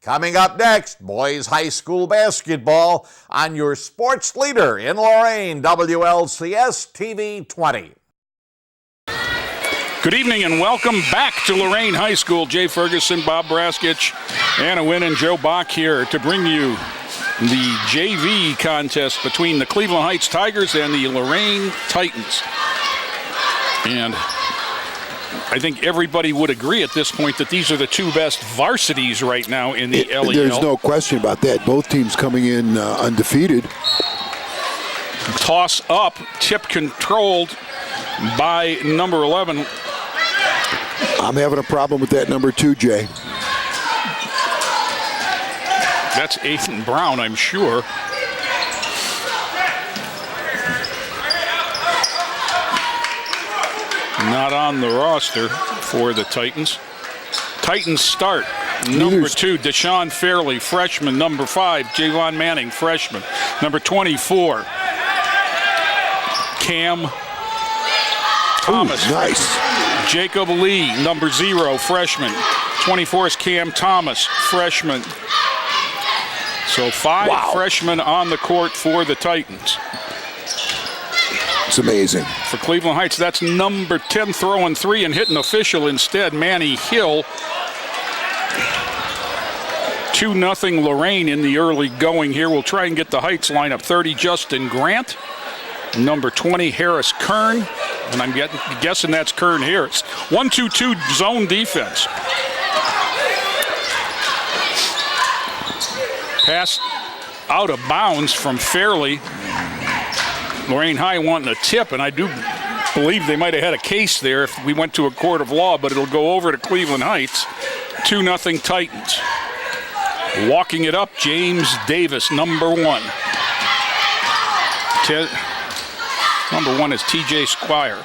Coming up next, boys high school basketball on your sports leader in Lorain, WLCS TV 20. Good evening and welcome back to Lorain High School. Jay Ferguson, Bob Braskich, Anna Wynn, and Joe Bach here to bring you the JV contest between the Cleveland Heights Tigers and the Lorain Titans. And I think everybody would agree at this point that these are the two best varsities right now in the LEL. There's no question about that. Both teams coming in undefeated. Toss up, tip controlled by number 11. I'm having a problem with that number 2, Jay. That's Ethan Brown, I'm sure. Not on the roster for the Titans. Titans start. Number 2, Deshaun Fairley, freshman. Number 5, Javon Manning, freshman. Number 24, Cam Thomas. Ooh, nice. Jacob Lee, number 0, freshman. 24 is Cam Thomas, freshman. So 5 freshmen on the court for the Titans. It's amazing. For Cleveland Heights, that's number 10 throwing 3 and hitting official instead, Manny Hill. 2-0 Lorain in the early going here. We'll try and get the Heights lineup. 30, Justin Grant. Number 20, Harris Kern. And I'm guessing that's Kern Harris. 1-2-2 zone defense. Pass out of bounds from Fairley. Lorain High wanting a tip, and I do believe they might have had a case there if we went to a court of law, but it'll go over to Cleveland Heights. 2-0 Titans. Walking it up, James Davis, number 1. Number 1 is TJ Squire.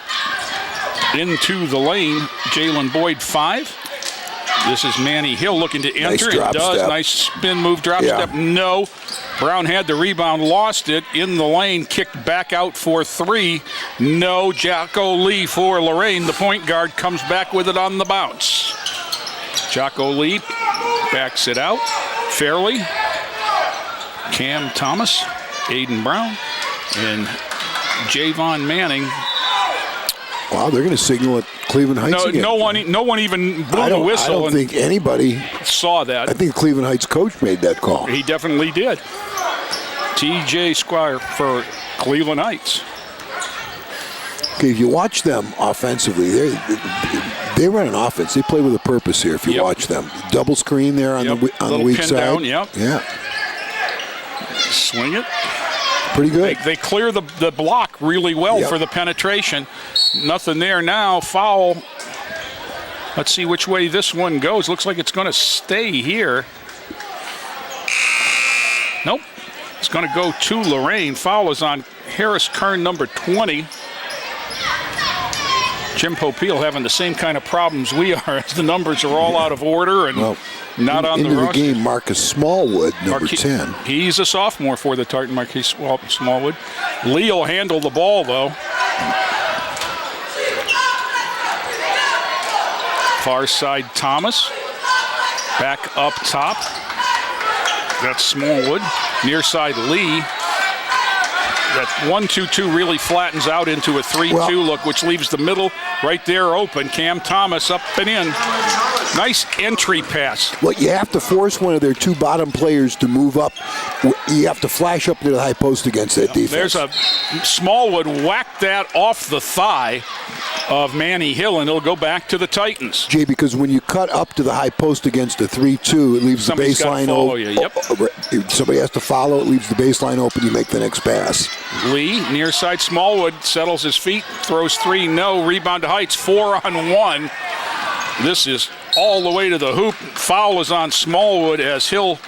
Into the lane, Jalen Boyd, 5. This is Manny Hill looking to enter. Nice drop step. Nice spin move, drop step. No. Brown had the rebound, lost it in the lane, kicked back out for 3. No. Jocko Lee for Lorain. The point guard comes back with it on the bounce. Jocko Lee backs it out. Fairley, Cam Thomas, Aiden Brown, and Javon Manning. Wow, they're going to signal at Cleveland Heights again. No one even blew the whistle. I don't think anybody saw that. I think the Cleveland Heights coach made that call. He definitely did. TJ Squire for Cleveland Heights. Okay, if you watch them offensively, they run an offense. They play with a purpose here. If you watch them, double screen there on the weak pin side. Down, Yeah. Swing it. Pretty good. They clear the block really well for the penetration. Nothing there now. Foul. Let's see which way this one goes. Looks like it's going to stay here. Nope. It's going to go to Lorain. Foul is on Harris Kern, number 20. Jim Popeil having the same kind of problems we are, as the numbers are all out of order and not on the roster. Into the game, Marcus Smallwood, number 10. He's a sophomore for the Tartan, Marquise Smallwood. Lee will handle the ball, though. Far side, Thomas. Back up top. That's Smallwood. Near side, Lee. That 1-2-2 really flattens out into a 3-2 look, which leaves the middle right there open. Cam Thomas up and in. Nice entry pass. Well, you have to force one of their 2 bottom players to move up. You have to flash up to the high post against that defense. There's a Smallwood whacked that off the thigh of Manny Hill, and it'll go back to the Titans. Jay, because when you cut up to the high post against a 3-2, it leaves the baseline open. Somebody has to follow. It leaves the baseline open. You make the next pass. Lee, near side, Smallwood settles his feet, throws 3, no. Rebound to Heights, 4-on-1. This is all the way to the hoop. Foul is on Smallwood as Hill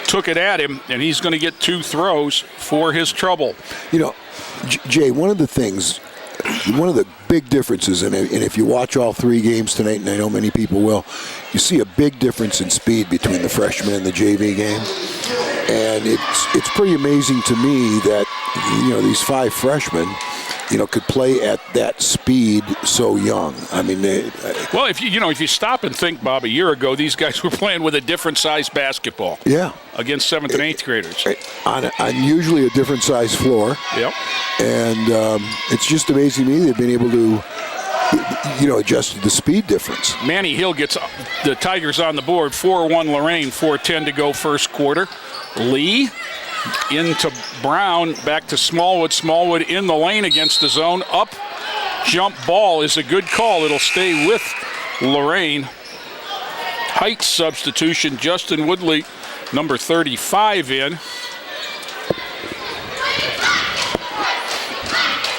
took it at him, and he's going to get 2 throws for his trouble. You know, Jay, one of the big differences, and if you watch all 3 games tonight, and I know many people will, you see a big difference in speed between the freshman and the JV game. And it's pretty amazing to me that these 5 freshmen, could play at that speed so young. I mean, well, if you stop and think, Bob, a year ago, these guys were playing with a different size basketball. Yeah. Against 7th and 8th graders. On usually a different size floor. Yep. And it's just amazing to me they've been able to, adjust to the speed difference. Manny Hill gets the Tigers on the board. 4-1 Lorain, 4:10 to go first quarter. Lee into Brown, back to Smallwood. Smallwood in the lane against the zone. Up, jump ball is a good call. It'll stay with Lorain. Heights substitution, Justin Woodley, number 35 in.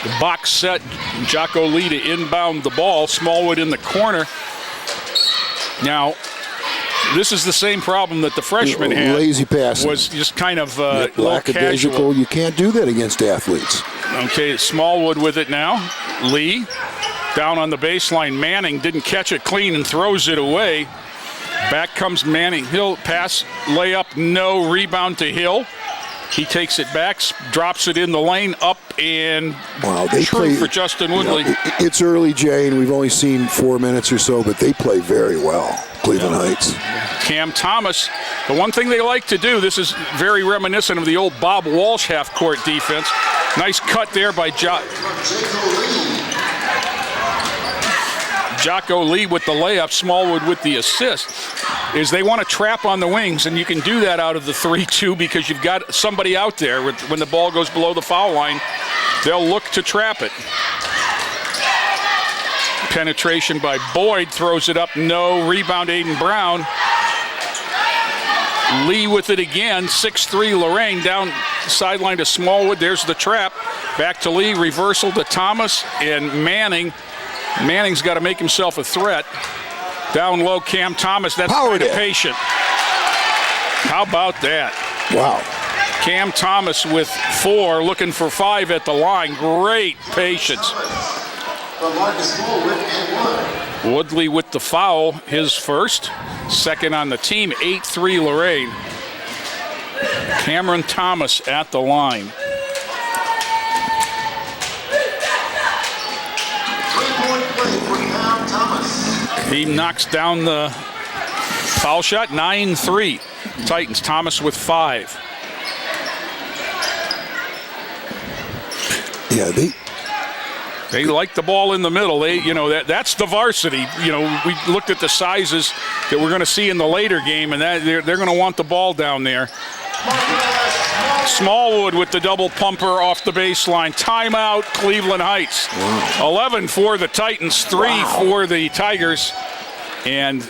The box set, Jocko Lee to inbound the ball. Smallwood in the corner. Now, this is the same problem that the freshman had. Lazy passing. Was just kind of lackadaisical. You can't do that against athletes. Okay, Smallwood with it now. Lee down on the baseline. Manning didn't catch it clean and throws it away. Back comes Manning. Hill pass, layup, no. Rebound to Hill. He takes it back, drops it in the lane, up and they true play, for Justin Woodley. It's early, Jay, and we've only seen 4 minutes or so, but they play very well, Cleveland Heights. Cam Thomas, the one thing they like to do, this is very reminiscent of the old Bob Walsh half-court defense. Nice cut there by Jocko Lee with the layup, Smallwood with the assist, is they want to trap on the wings, and you can do that out of the 3-2 because you've got somebody out there. When the ball goes below the foul line, they'll look to trap it. Penetration by Boyd, throws it up, no. Rebound, Aiden Brown. Lee with it again, 6'3", Lorain down sideline to Smallwood. There's the trap. Back to Lee, reversal to Thomas and Manning. Manning's got to make himself a threat. Down low, Cam Thomas. That's kind of patient. How about that? Wow. Cam Thomas with 4, looking for 5 at the line. Great patience. Woodley with the foul, his first. Second on the team, 8-3 Lorain. Cameron Thomas at the line. He knocks down the foul shot, 9-3. Titans, Thomas with 5. Yeah, they like the ball in the middle. That's the varsity. We looked at the sizes that we're going to see in the later game, and they're going to want the ball down there. Smallwood with the double pumper off the baseline. Timeout, Cleveland Heights. Wow. 11 for the Titans, 3 for the Tigers. And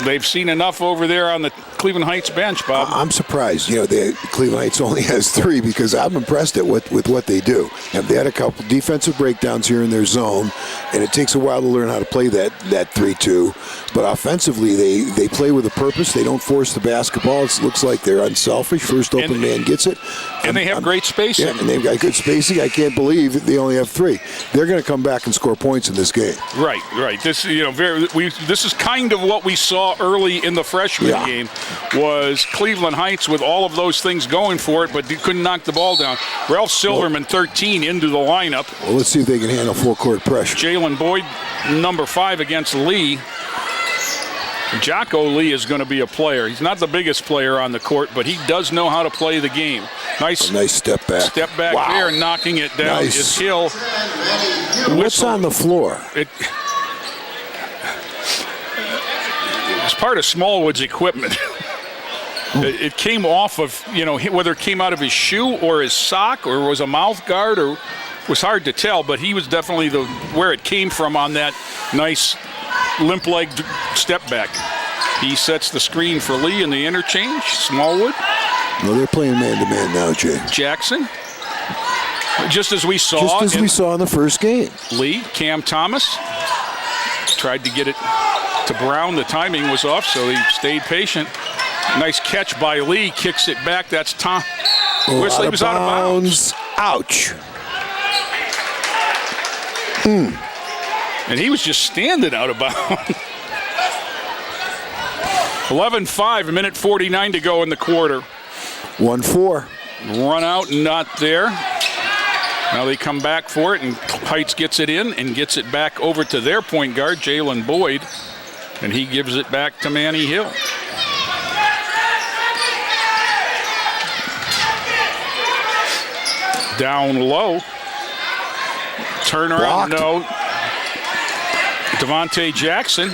they've seen enough over there on the Cleveland Heights bench, Bob. I'm surprised. Cleveland Heights only has 3 because I'm impressed with what they do. And they had a couple defensive breakdowns here in their zone, and it takes a while to learn how to play that 3-2. But offensively, they play with a purpose. They don't force the basketball. It looks like they're unselfish. First open man gets it. And they have great spacing. Yeah, and they've got good spacing. I can't believe that they only have 3. They're going to come back and score points in this game. Right. This, this is kind of what we saw early in the freshman game. Was Cleveland Heights with all of those things going for it, but couldn't knock the ball down. Ralph Silverman, 13, into the lineup. Well, let's see if they can handle full-court pressure. Jalen Boyd, number 5 against Lee. Jocko Lee is going to be a player. He's not the biggest player on the court, but he does know how to play the game. Nice step back. Step back there, knocking it down. Nice. Is Hill. What's on the floor? It's part of Smallwood's equipment. It came off of, whether it came out of his shoe or his sock or was a mouth guard or was hard to tell, but he was definitely where it came from on that nice limp leg step back. He sets the screen for Lee in the interchange. Smallwood. No, they're playing man-to-man now, Jay. Jackson. Just as we saw in the first game. Lee, Cam Thomas tried to get it to Brown. The timing was off, so he stayed patient. Nice catch by Lee. Kicks it back. That's Tom. Whistler was out of bounds. Ouch. And he was just standing out of bounds. 11-5, a minute 49 to go in the quarter. 1-4. Run out, not there. Now they come back for it, and Heights gets it in and gets it back over to their point guard, Jalen Boyd, and he gives it back to Manny Hill. Down low. Turnaround, no. Devontae Jackson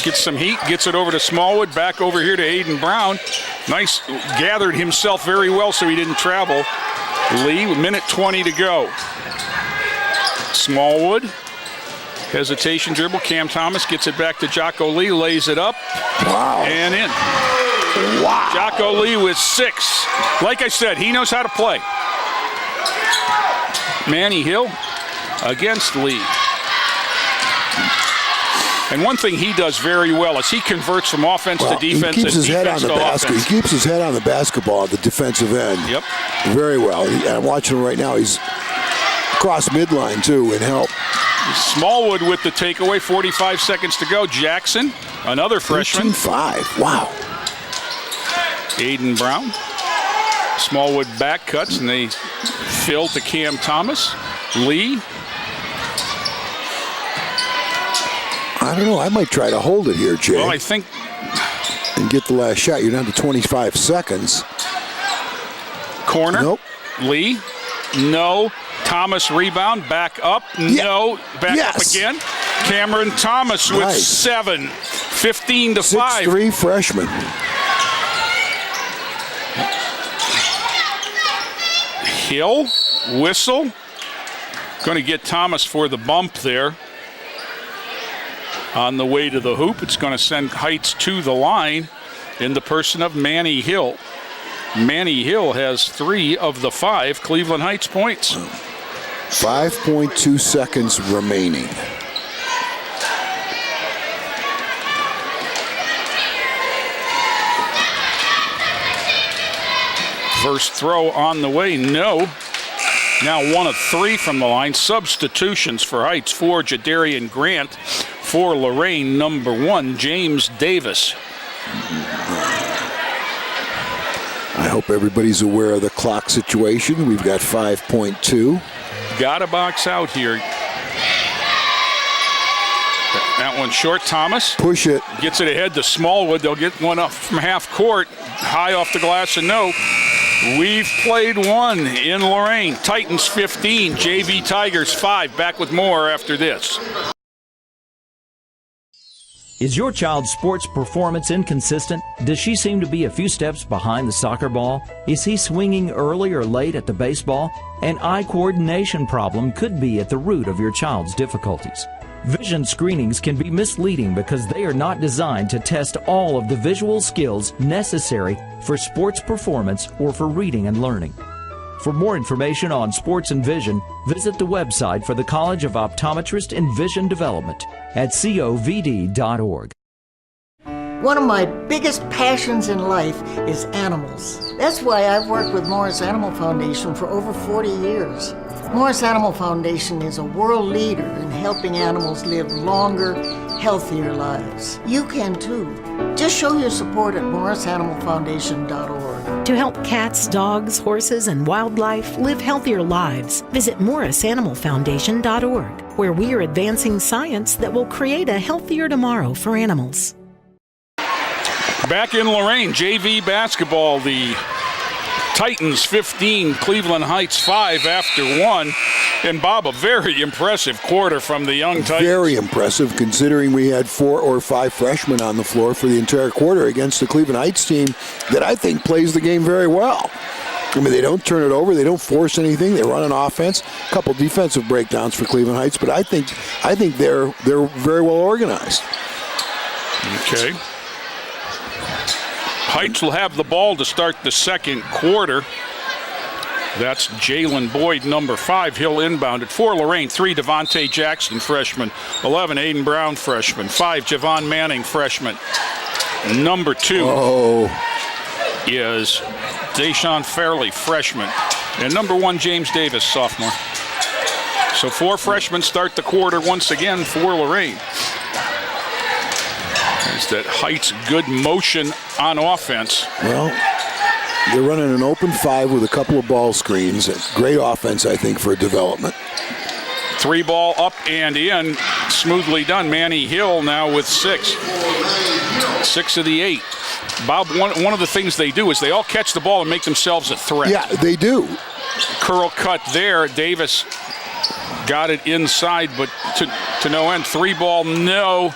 gets some heat, gets it over to Smallwood, back over here to Aiden Brown. Nice, gathered himself very well so he didn't travel. Lee, with minute 20 to go. Smallwood, hesitation dribble. Cam Thomas gets it back to Jocko Lee, lays it up, and in. Wow. Jocko Lee with 6. Like I said, he knows how to play. Manny Hill against Lee. And one thing he does very well is he converts from offense to defense. He keeps his head on the basket. Offense. He keeps his head on the basketball at the defensive end. Yep. Very well. I'm watching him right now. He's across midline, too, and help. Smallwood with the takeaway. 45 seconds to go. Jackson, another freshman. 13-5. Wow. Aiden Brown. Smallwood back cuts, and they fill to Cam Thomas. Lee. I don't know. I might try to hold it here, Jay. Well, I think. And get the last shot. You're down to 25 seconds. Corner. Nope. Lee. No. Thomas rebound. Back up. Yeah. No. Back Yes. up again. Cameron Thomas with Nice. 7. 15-5. 6'3" freshman. Hill. Whistle. Going to get Thomas for the bump there. On the way to the hoop, it's going to send Heights to the line in the person of Manny Hill. Manny Hill has 3 of the 5 Cleveland Heights points. 5.2 seconds remaining. First throw on the way, no. Now 1 of 3 from the line. Substitutions for Heights. 4, Jadarian Grant. For Lorain, number 1, James Davis. I hope everybody's aware of the clock situation. We've got 5.2. Got a box out here. That one short. Thomas. Push it. Gets it ahead to Smallwood. They'll get one up from half court. High off the glass and no. We've played one in Lorain. Titans 15, JV Tigers 5. Back with more after this. Is your child's sports performance inconsistent? Does she seem to be a few steps behind the soccer ball? Is he swinging early or late at the baseball? An eye coordination problem could be at the root of your child's difficulties. Vision screenings can be misleading because they are not designed to test all of the visual skills necessary for sports performance or for reading and learning. For more information on sports and vision, visit the website for the College of Optometrist and Vision Development at covd.org. One of my biggest passions in life is animals. That's why I've worked with Morris Animal Foundation for over 40 years. Morris Animal Foundation is a world leader in helping animals live longer, healthier lives. You can too. Just show your support at morrisanimalfoundation.org. To help cats, dogs, horses, and wildlife live healthier lives, visit morrisanimalfoundation.org, where we are advancing science that will create a healthier tomorrow for animals. Back in Lorain, JV basketball, the Titans 15, Cleveland Heights 5 after 1. And Bob, a very impressive quarter from the young Titans. Very impressive, considering we had 4 or 5 freshmen on the floor for the entire quarter against the Cleveland Heights team that I think plays the game very well. I mean, they don't turn it over, they don't force anything, they run an offense. A couple defensive breakdowns for Cleveland Heights, but I think they're very well organized. Okay. Heights will have the ball to start the second quarter. That's Jalen Boyd, number 5. He'll inbound it. For Lorain, 3, Devontae Jackson, freshman. 11, Aiden Brown, freshman. 5, Javon Manning, freshman. Number 2 is Deshaun Fairley, freshman. And number 1, James Davis, sophomore. So 4 freshmen start the quarter once again for Lorain. There's that Heights good motion on offense. Well, They're running an open 5 with a couple of ball screens. Great offense, I think, for development. 3 ball up and in. Smoothly done. Manny Hill now with 6. 6 of the 8. Bob, one of the things they do is they all catch the ball and make themselves a threat. Yeah, they do. Curl cut there. Davis got it inside, but to no end. 3 ball, no.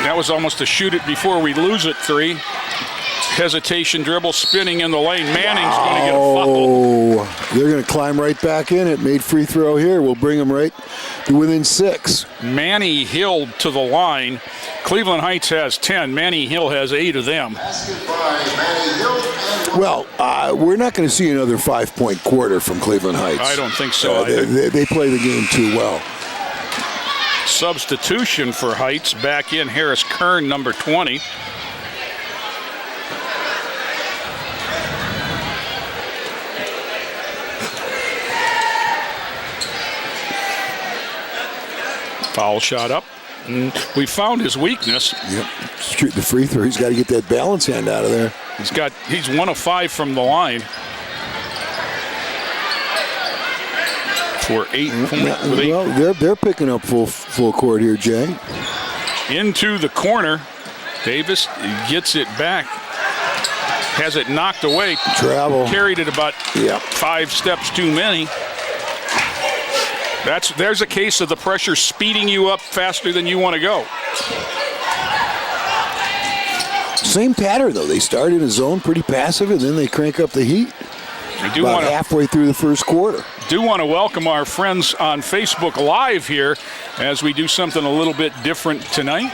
That was almost a shoot it before we lose it 3. Hesitation, dribble, spinning in the lane. Manning's going to get a foul. Oh, they're going to climb right back in it. Made free throw here. We'll bring them right to within 6. Manny Hill to the line. Cleveland Heights has 10. Manny Hill has 8 of them. Well, we're not going to see another 5-point quarter from Cleveland Heights. I don't think so either. They play the game too well. Substitution for Heights. Back in Harris Kern, number 20. Foul shot up. We found his weakness. Yep. Shoot the free throw. He's got to get that balance hand out of there. He's 1 of 5 from the line. For 8 points. Well, they're picking up full court here, Jay. Into the corner. Davis gets it back. Has it knocked away. Travel. Carried it about 5 steps too many. There's a case of the pressure speeding you up faster than you want to go. Same pattern, though. They start in a zone pretty passive, and then they crank up the heat. About halfway through the first quarter. Do want to welcome our friends on Facebook Live here as we do something a little bit different tonight.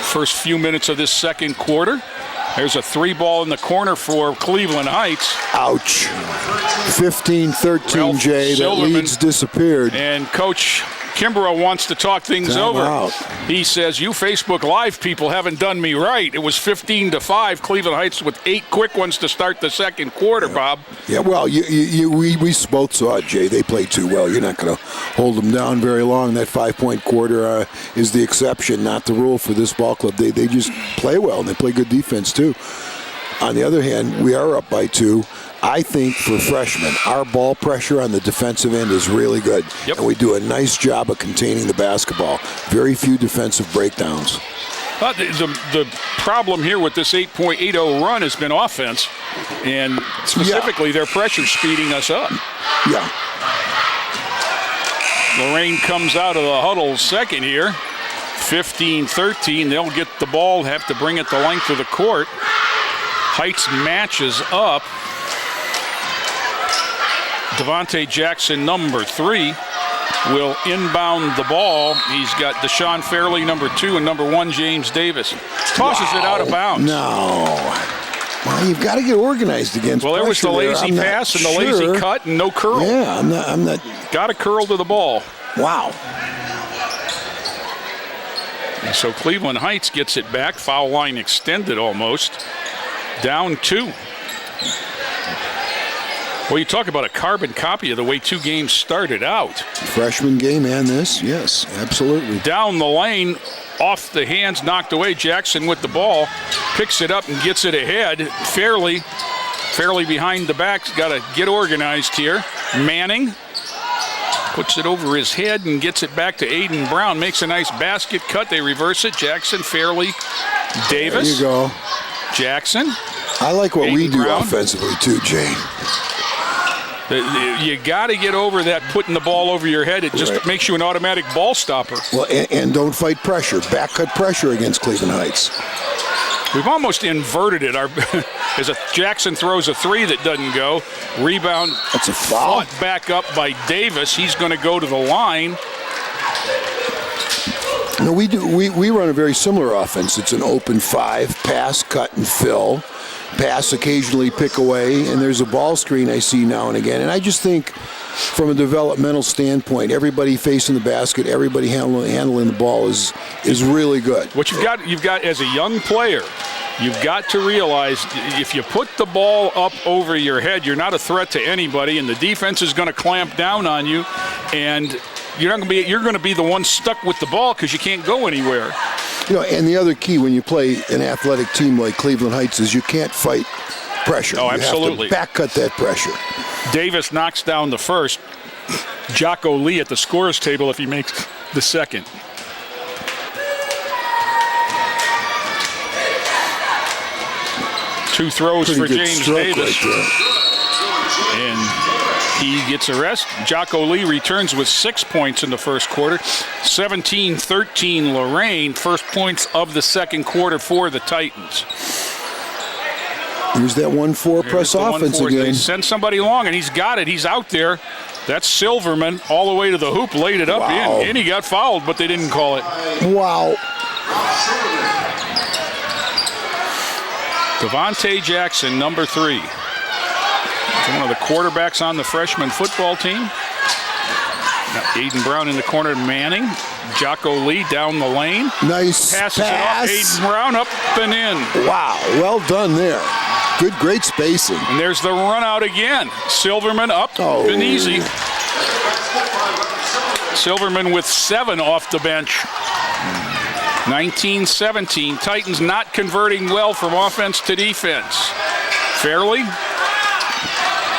First few minutes of this second quarter. There's a 3 ball in the corner for Cleveland Heights. Ouch. 15-13, Jay. Silverman, that lead's disappeared. And Coach Kimbrough wants to talk things over. Out. He says, you Facebook Live people haven't done me right. It was 15-5. Cleveland Heights with 8 quick ones to start the second quarter, Bob. Yeah, well, we both saw it, Jay. They played too well. You're not going to hold them down very long. That 5-point quarter is the exception, not the rule for this ball club. They just play well, and they play good defense, too. On the other hand, we are up by 2. I think for freshmen, our ball pressure on the defensive end is really good. Yep. And we do a nice job of containing the basketball. Very few defensive breakdowns. But the problem here with this 8.80 run has been offense, and specifically their pressure speeding us up. Yeah. Lorain comes out of the huddle second here. 15-13. They'll get the ball, have to bring it the length of the court. Heights matches up. Devontae Jackson, number 3, will inbound the ball. He's got Deshaun Fairley, number 2, and number 1, James Davis. Tosses it out of bounds. No. Well, you've got to get organized against Well, there was the lazy pass and the lazy cut and no curl. Yeah, I'm not. Got a curl to the ball. Wow. And so Cleveland Heights gets it back. Foul line extended almost. Down 2. Well, you talk about a carbon copy of the way 2 games started out. Freshman game and this, yes, absolutely. Down the lane, off the hands, knocked away. Jackson with the ball, picks it up and gets it ahead. Fairley behind the back, got to get organized here. Manning puts it over his head and gets it back to Aiden Brown. Makes a nice basket cut. They reverse it. Jackson, Fairley, Davis. There you go. Jackson. I like what Aiden we do Brown. offensively too, Jay. You got to get over that putting the ball over your head. It just makes you an automatic ball stopper. Well, and don't fight pressure. Back cut pressure against Cleveland Heights. We've almost inverted it. As Jackson throws a 3 that doesn't go. Rebound. That's a foul. Fought back up by Davis. He's going to go to the line. No, we run a very similar offense. It's an open 5, pass, cut, and fill. Pass, occasionally pick away, and there's a ball screen I see now and again. And I just think from a developmental standpoint, everybody facing the basket, everybody handling the ball is really good. What you've got as a young player, you've got to realize if you put the ball up over your head, you're not a threat to anybody, and the defense is going to clamp down on you. And you're going to be the one stuck with the ball because you can't go anywhere. And the other key when you play an athletic team like Cleveland Heights is you can't fight pressure. Oh, absolutely. You have to backcut that pressure. Davis knocks down the first. Jocko Lee at the scorer's table if he makes the second. Two throws Pretty for good James stroke Davis. right there. And he gets arrested. Jocko Lee returns with 6 points in the first quarter. 17-13 Lorain. First points of the second quarter for the Titans. Here's that 1-4 press offense again. They send somebody long, and he's got it. He's out there. That's Silverman all the way to the hoop, laid it up in. And he got fouled, but they didn't call it. Wow. Devontae Jackson, number 3. One of the quarterbacks on the freshman football team. Now Aiden Brown in the corner, Manning. Jocko Lee down the lane. Nice Passes pass. it off. Aiden Brown up and in. Wow, well done there. Great spacing. And there's the run out again. Silverman up and easy. Silverman with 7 off the bench. 19-17. Titans not converting well from offense to defense. Fairley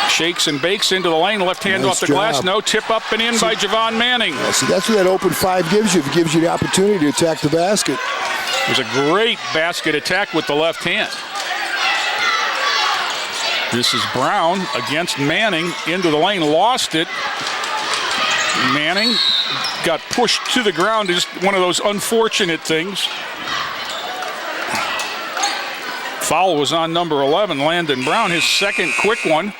shakes and bakes into the lane. Left hand off the glass. No, tip up and in by Javon Manning. Yeah, so that's what that open 5 gives you. It gives you the opportunity to attack the basket. There's a great basket attack with the left hand. This is Brown against Manning into the lane. Lost it. Manning got pushed to the ground. Just one of those unfortunate things. Foul was on number 11, Landon Brown. His second quick one.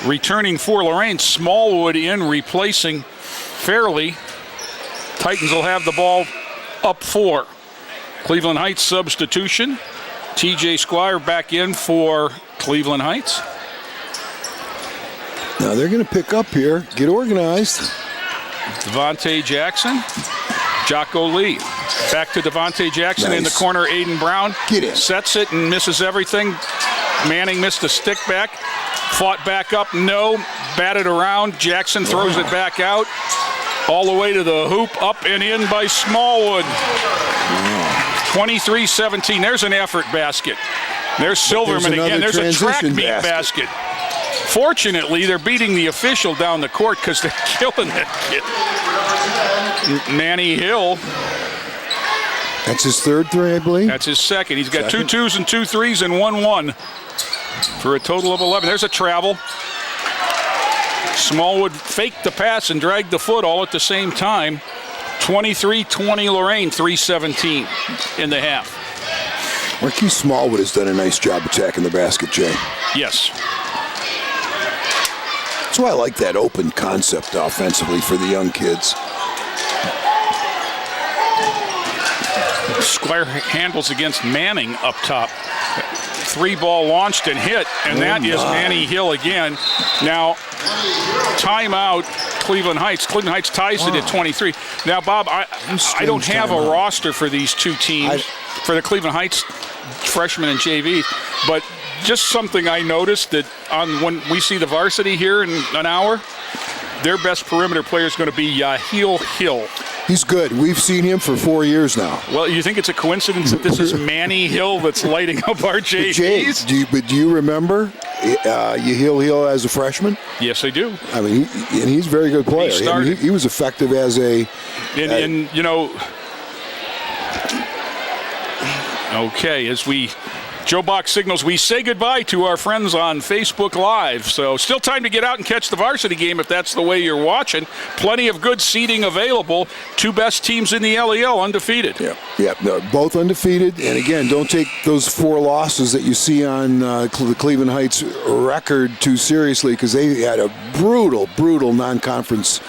Returning for Lorain. Smallwood in, replacing Fairley. Titans will have the ball up 4. Cleveland Heights substitution. TJ Squire back in for Cleveland Heights. Now they're going to pick up here, get organized. Devontae Jackson, Jocko Lee. Back to Devontae Jackson in the corner. Aiden Brown get in. Sets it and misses everything. Manning missed a stick back. Fought back up, no. Batted around. Jackson throws it back out. All the way to the hoop, up and in by Smallwood. 23-17. There's an effort basket. There's Silverman again. There's a track meet basket. Fortunately, they're beating the official down the court because they're killing that kid. Manny Hill. That's his third 3, I believe. That's his second. He's got 2 2s and 2 3s and 1 1 for a total of 11. There's a travel. Smallwood faked the pass and dragged the foot all at the same time. 23-20 Lorain, 3:17 in the half. Marquise Smallwood has done a nice job attacking the basket, Jay. Yes. That's why I like that open concept offensively for the young kids. Squire handles against Manning up top. 3-ball launched and hit, and that is Manny Hill again. Now, timeout, Cleveland Heights. Cleveland Heights ties it at 23. Now, Bob, I don't have a roster for these two teams, for the Cleveland Heights freshmen and JV, but just something I noticed that when we see the varsity here in an hour, their best perimeter player is going to be Yahil Hill. He's good. We've seen him for 4 years now. Well, you think it's a coincidence that this is Manny Hill that's lighting up our JVs? Do you remember Yahil Hill as a freshman? Yes, I do. I mean, he's a very good player. He was effective as a... And you know... Okay, as Joe Bach signals, we say goodbye to our friends on Facebook Live. So still time to get out and catch the varsity game if that's the way you're watching. Plenty of good seating available. 2 best teams in the LEL undefeated. Yeah, no, both undefeated. And again, don't take those 4 losses that you see on the Cleveland Heights record too seriously, because they had a brutal non-conference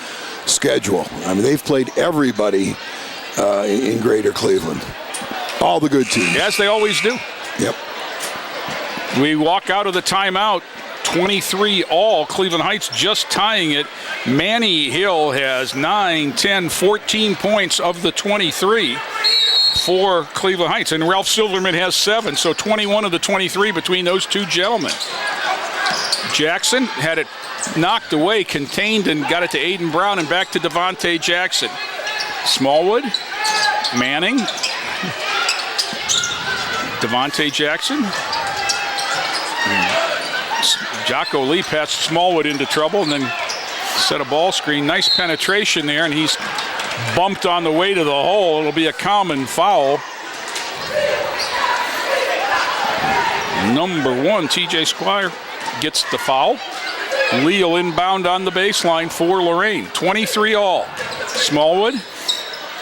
schedule. I mean, they've played everybody in Greater Cleveland. All the good teams. Yes, they always do. Yep. We walk out of the timeout, 23-all. Cleveland Heights just tying it. Manny Hill has 9, 10, 14 points of the 23 for Cleveland Heights. And Ralph Silverman has 7, so 21 of the 23 between those two gentlemen. Jackson had it knocked away, contained, and got it to Aiden Brown and back to Devontae Jackson. Smallwood, Manning, Devontae Jackson. Jocko Lee passed Smallwood into trouble and then set a ball screen. Nice penetration there, and he's bumped on the way to the hole. It'll be a common foul. Number 1, TJ Squire gets the foul. Lee will inbound on the baseline for Lorain. 23 all. Smallwood,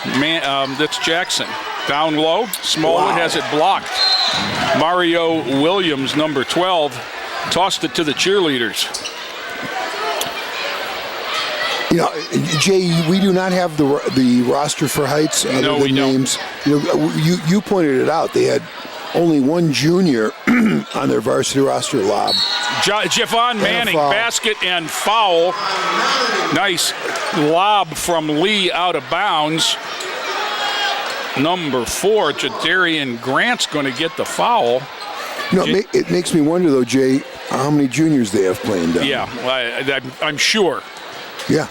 that's Jackson. Down low, Smallwood has it blocked. Mario Williams, number 12, tossed it to the cheerleaders. You know, Jay, we do not have the roster for Heights other No, than we don't. names. You know, you pointed it out. They had only one junior on their varsity roster, Lob. Javon Manning, basket and foul. Nice lob from Lee out of bounds. Number 4, Jadarian Grant's going to get the foul. You know, it makes me wonder, though, Jay, how many juniors they have playing down. Yeah, I'm sure. Yeah.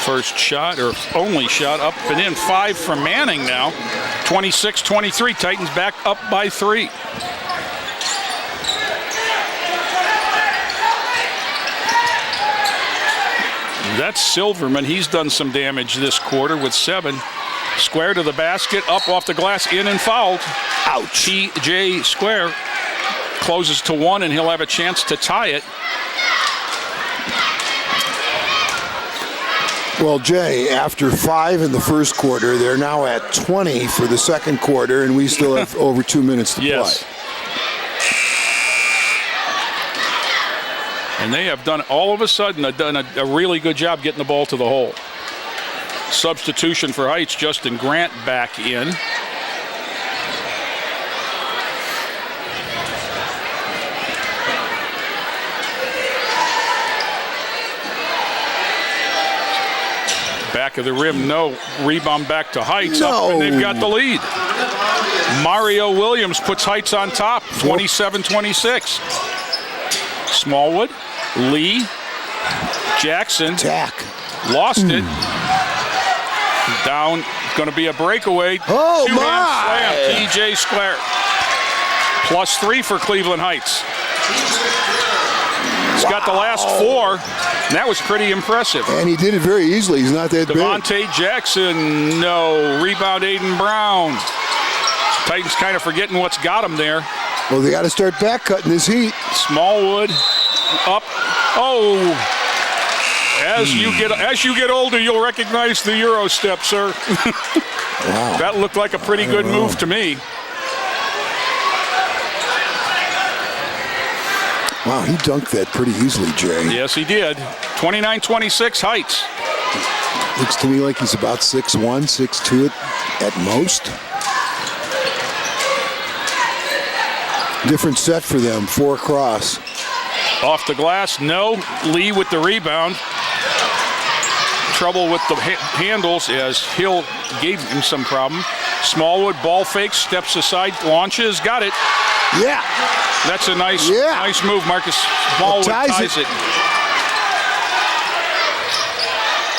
First shot, or only shot, up and in. 5 from Manning now. 26-23. Titans back up by 3. That's Silverman. He's done some damage this quarter with 7. Square to the basket, up off the glass, in and fouled. Ouch. TJ Square closes to 1, and he'll have a chance to tie it. Well, Jay, after 5 in the first quarter, they're now at 20 for the second quarter, and we still have over 2 minutes to play. And they have done, all of a sudden, a really good job getting the ball to the hole. Substitution for Heights, Justin Grant back in. Back of the rim, no. Rebound back to Heights, up, and they've got the lead. Mario Williams puts Heights on top, 27-26. Smallwood, Lee, Jackson. Attack. Lost it. Down, going to be a breakaway. Oh, Two-hand slam, TJ Square. +3 for Cleveland Heights. He's got the last 4, and that was pretty impressive. And he did it very easily. He's not that big. Devontae Jackson, no. Rebound, Aiden Brown. Titans kind of forgetting what's got him there. Well, they got to start back cutting this heat. Smallwood up. Oh. As you get older, you'll recognize the Euro step, sir. Wow. That looked like a pretty good move to me. Wow, he dunked that pretty easily, Jay. Yes, he did. 29-26 Heights. Looks to me like he's about 6'1", 6'2" at most. Different set for them, 4 across. Off the glass, no. Lee with the rebound. Trouble with the handles as Hill gave him some problem. Smallwood ball fakes, steps aside, launches, got it. Yeah. That's a nice move. Marcus Smallwood ties it.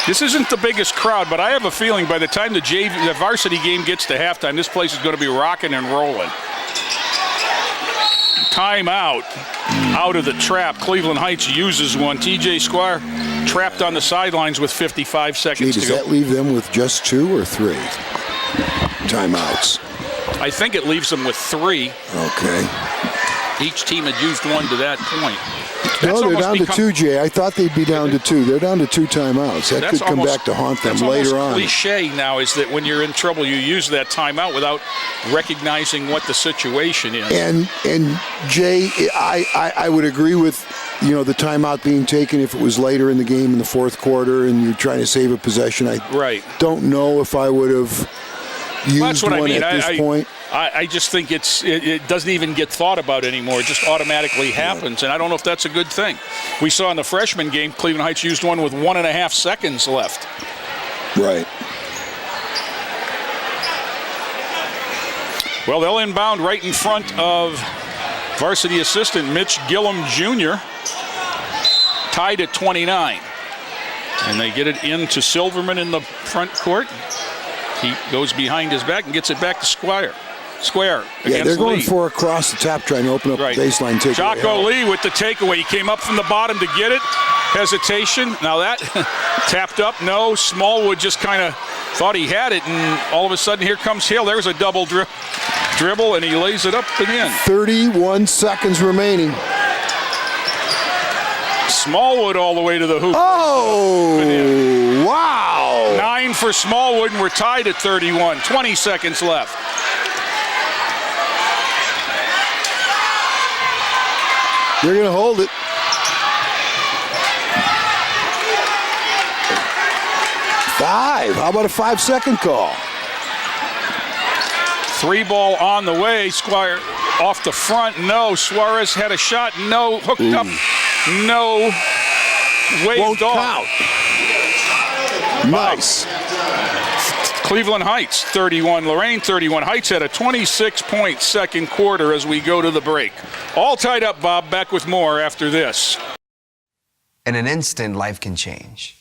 This isn't the biggest crowd, but I have a feeling by the time the varsity game gets to halftime, this place is going to be rocking and rolling. Timeout. Out of the trap. Cleveland Heights uses one. TJ Squire trapped on the sidelines with 55 seconds to go. Does that leave them with just 2 or 3 timeouts? I think it leaves them with 3. Okay. Each team had used 1 to that point. No, they're down to 2, Jay. I thought they'd be down to 2. They're down to 2 timeouts. That could come back to haunt them later on. Cliche now is that when you're in trouble, you use that timeout without recognizing what the situation is. And Jay, I would agree with the timeout being taken if it was later in the game in the fourth quarter and you're trying to save a possession. I don't know if I would have used one at this point. I just think it doesn't even get thought about anymore. It just automatically happens, and I don't know if that's a good thing. We saw in the freshman game, Cleveland Heights used one with 1.5 seconds left. Right. Well, they'll inbound right in front of varsity assistant Mitch Gillum Jr. tied at 29. And they get it into Silverman in the front court. He goes behind his back and gets it back to Square. Yeah, they're going Lee. for across the top, trying to open up the baseline takeaway. Jocko Lee with the takeaway. He came up from the bottom to get it. Hesitation. Now that tapped up. No. Smallwood just kind of thought he had it, and all of a sudden here comes Hill. There's a double dribble, and he lays it up and in. 31 seconds remaining. Smallwood all the way to the hoop. Oh, wow. 9 for Smallwood, and we're tied at 31. 20 seconds left. They're going to hold it. Five. How about a 5-second call? 3 ball on the way. Squire off the front. No. Suarez had a shot. No. Hooked up. No. Waved off. Count. Nice. Cleveland Heights 31, Lorain 31. Heights had a 26-point second quarter as we go to the break. All tied up, Bob. Back with more after this. In an instant, life can change.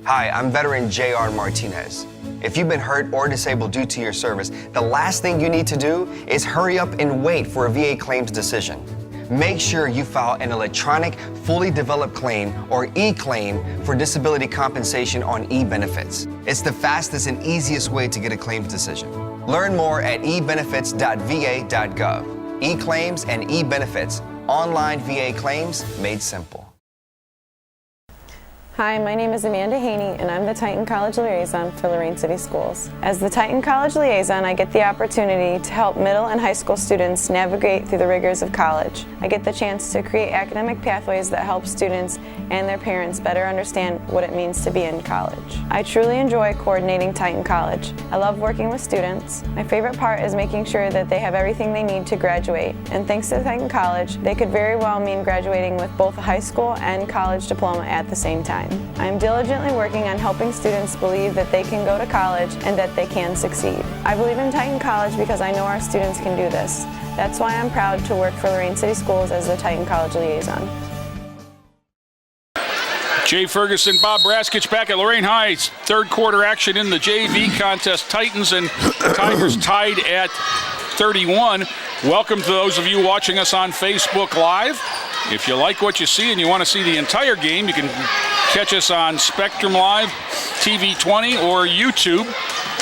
Hi, I'm veteran J.R. Martinez. If you've been hurt or disabled due to your service, the last thing you need to do is hurry up and wait for a VA claims decision. Make sure you file an electronic, fully developed claim or e-claim for disability compensation on e-benefits. It's the fastest and easiest way to get a claims decision. Learn more at ebenefits.va.gov. E-claims and e-benefits, online VA claims made simple. Hi, my name is Amanda Haney, and I'm the Titan College Liaison for Lorain City Schools. As the Titan College Liaison, I get the opportunity to help middle and high school students navigate through the rigors of college. I get the chance to create academic pathways that help students and their parents better understand what it means to be in college. I truly enjoy coordinating Titan College. I love working with students. My favorite part is making sure that they have everything they need to graduate. And thanks to Titan College, they could very well mean graduating with both a high school and college diploma at the same time. I am diligently working on helping students believe that they can go to college and that they can succeed. I believe in Titan College because I know our students can do this. That's why I'm proud to work for Lorain City Schools as the Titan College Liaison. Jay Ferguson, Bob Braskich back at Lorain Heights. Third quarter action in the JV contest. Titans and Tigers tied at 31. Welcome to those of you watching us on Facebook Live. If you like what you see and you want to see the entire game, you can catch us on Spectrum Live, TV 20, or YouTube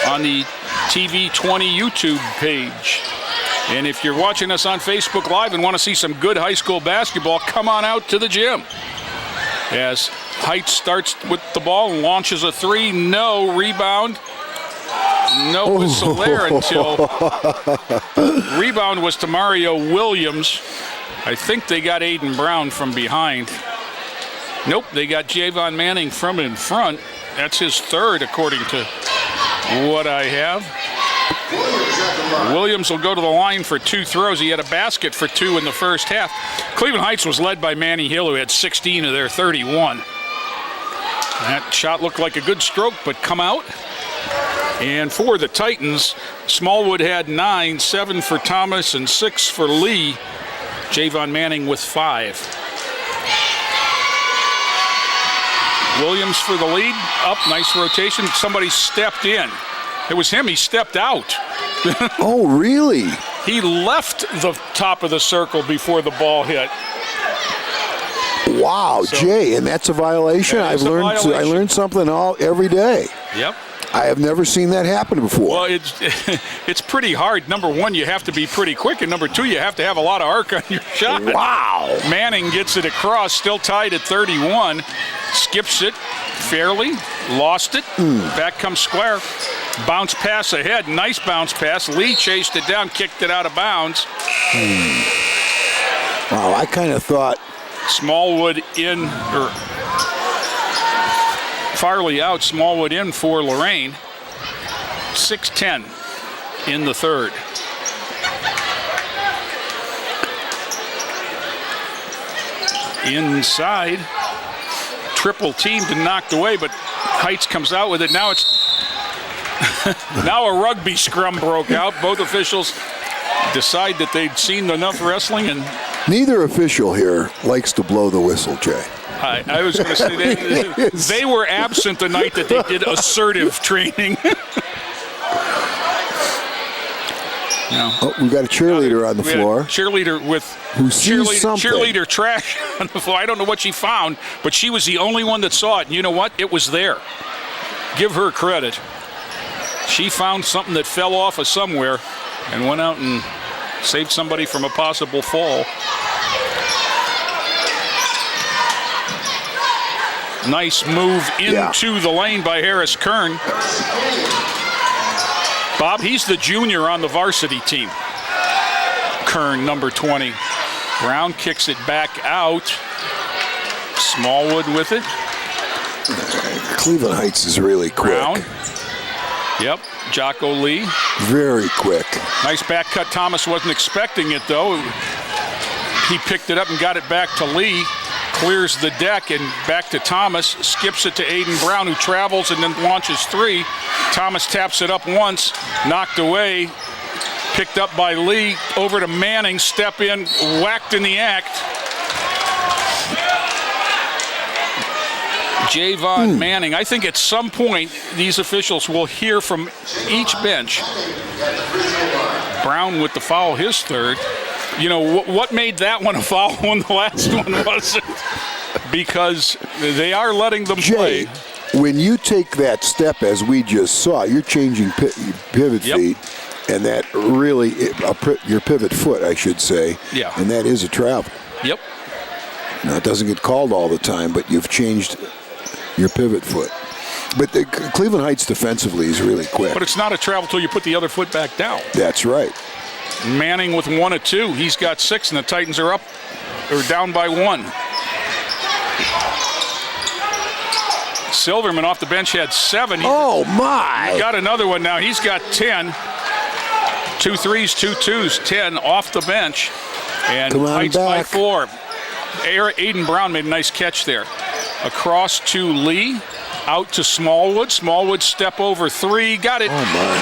on the TV 20 YouTube page. And if you're watching us on Facebook Live and want to see some good high school basketball, come on out to the gym. As Heights starts with the ball and launches a 3, no rebound. No whistle there until rebound was to Mario Williams. I think they got Aiden Brown from behind. Nope, they got Javon Manning from in front. That's his third, according to what I have. Williams will go to the line for 2 throws. He had a basket for 2 in the first half. Cleveland Heights was led by Manny Hill, who had 16 of their 31. That shot looked like a good stroke, but come out. And for the Titans, Smallwood had 9, 7 for Thomas, and 6 for Lee. Javon Manning with 5. Williams for the lead. Up, nice rotation. Somebody stepped in. It was him. He stepped out. Oh, really? He left the top of the circle before the ball hit. Wow, so, Jay, and that's a violation? I learned something every day. Yep. I have never seen that happen before. Well, it's pretty hard. Number one, you have to be pretty quick, and number two, you have to have a lot of arc on your shot. Wow. Manning gets it across, still tied at 31. Skips it fairly, lost it. Back comes Square. Bounce pass ahead, nice bounce pass. Lee chased it down, kicked it out of bounds. Wow, I kind of thought. Smallwood in, or Farley out, Smallwood in for Lorain. 6:10 in the third. Inside, triple teamed and knocked away, but Heights comes out with it. Now it's now a rugby scrum broke out. Both officials decide that they'd seen enough wrestling, and neither official here likes to blow the whistle, Jay. I was going to say they were absent the night that they did assertive training. No. Oh, we've got a cheerleader on the floor. Cheerleader with cheerleader trash on the floor. I don't know what she found, but she was the only one that saw it. And you know what? It was there. Give her credit. She found something that fell off of somewhere and went out and saved somebody from a possible fall. Nice move into the lane by Harris Kern. Bob, he's the junior on the varsity team. Kern, number 20. Brown kicks it back out. Smallwood with it. Cleveland Heights is really quick. Brown. Yep, Jocko Lee. Very quick. Nice back cut. Thomas wasn't expecting it, though. He picked it up and got it back to Lee. Clears the deck and back to Thomas. Skips it to Aiden Brown, who travels and then launches three. Thomas taps it up once. Knocked away. Picked up by Lee. Over to Manning. Step in. Whacked in the act. Javon Manning. I think at some point these officials will hear from each bench. Brown with the foul, his third. You know, what made that one a foul when the last one wasn't? Because they are letting them play. When you take that step, as we just saw, you're changing pivot feet, and that really, your pivot foot, I should say, and that is a travel. Yep. Now, it doesn't get called all the time, but you've changed your pivot foot. But the Cleveland Heights defensively is really quick. But it's not a travel till you put the other foot back down. That's right. Manning with 1 of 2. He's got 6, and the Titans are down by 1. Silverman off the bench had 7. Oh, my. He got another one now. He's got 10. 2 threes, 2 twos, 10 off the bench. And Heights by 4. Aiden Brown made a nice catch there. Across to Lee. Out to Smallwood. Smallwood step over 3. Got it. Oh, my.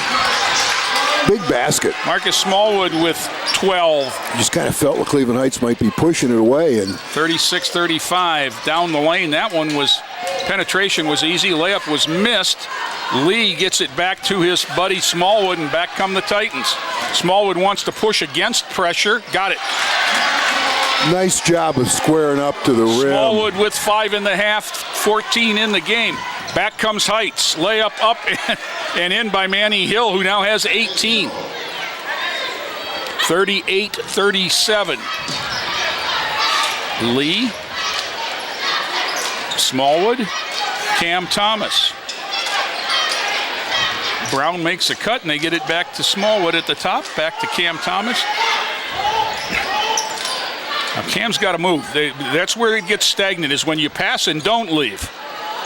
Big basket. Marcus Smallwood with 12. Just kind of felt like Cleveland Heights might be pushing it away. And 36-35 down the lane. That one was, penetration was easy. Layup was missed. Lee gets it back to his buddy Smallwood, and back come the Titans. Smallwood wants to push against pressure. Got it. Nice job of squaring up to the rim. Smallwood with 5.5, 14 in the game. Back comes Heights. Layup up and in by Manny Hill, who now has 18. 38-37. Lee. Smallwood. Cam Thomas. Brown makes a cut, and they get it back to Smallwood at the top. Back to Cam Thomas. Now Cam's got to move. That's where it gets stagnant, is when you pass and don't leave.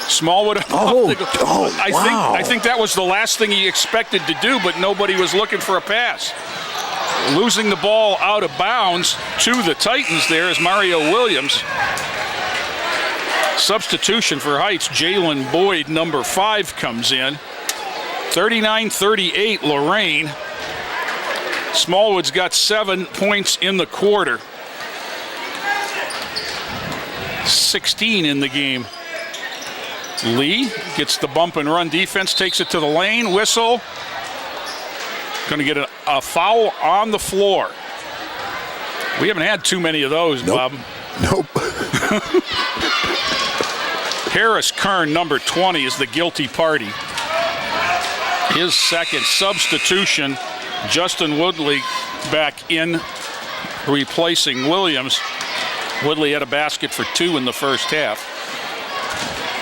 Smallwood. I think that was the last thing he expected to do, but nobody was looking for a pass. Losing the ball out of bounds to the Titans there is Mario Williams. Substitution for Heights, Jalen Boyd, number 5, comes in. 39-38, Lorain. Smallwood's got 7 points in the quarter. 16 in the game. Lee gets the bump and run defense, takes it to the lane, whistle. Going to get a foul on the floor. We haven't had too many of those, Bob. Nope. Harris Kern, number 20, is the guilty party. His second substitution. Justin Woodley back in, replacing Williams. Woodley had a basket for 2 in the first half.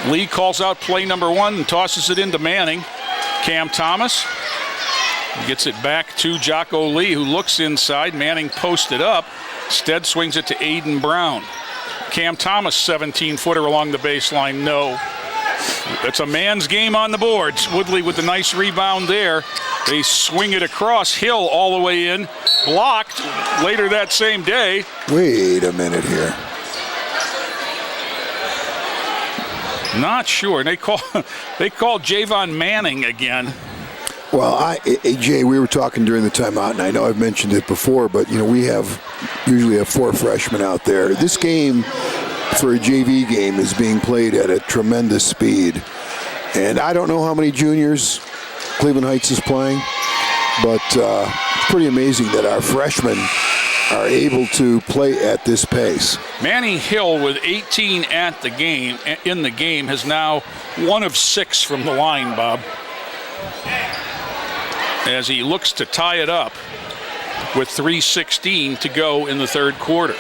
Lee calls out play number 1 and tosses it into Manning. Cam Thomas gets it back to Jocko Lee, who looks inside. Manning posted up. Stead swings it to Aiden Brown. Cam Thomas, 17-footer along the baseline. No. It's a man's game on the boards. Woodley with a nice rebound there. They swing it across. Hill all the way in. Blocked later that same day. Wait a minute here. Not sure. They call Javon Manning again. Well, Jay, we were talking during the timeout, and I know I've mentioned it before, but we usually have 4 freshmen out there. This game for a JV game is being played at a tremendous speed. And I don't know how many juniors Cleveland Heights is playing, but it's pretty amazing that our freshmen are able to play at this pace. Manny Hill with 18 in the game has now 1 of 6 from the line, Bob, as he looks to tie it up with 3:16 to go in the third quarter.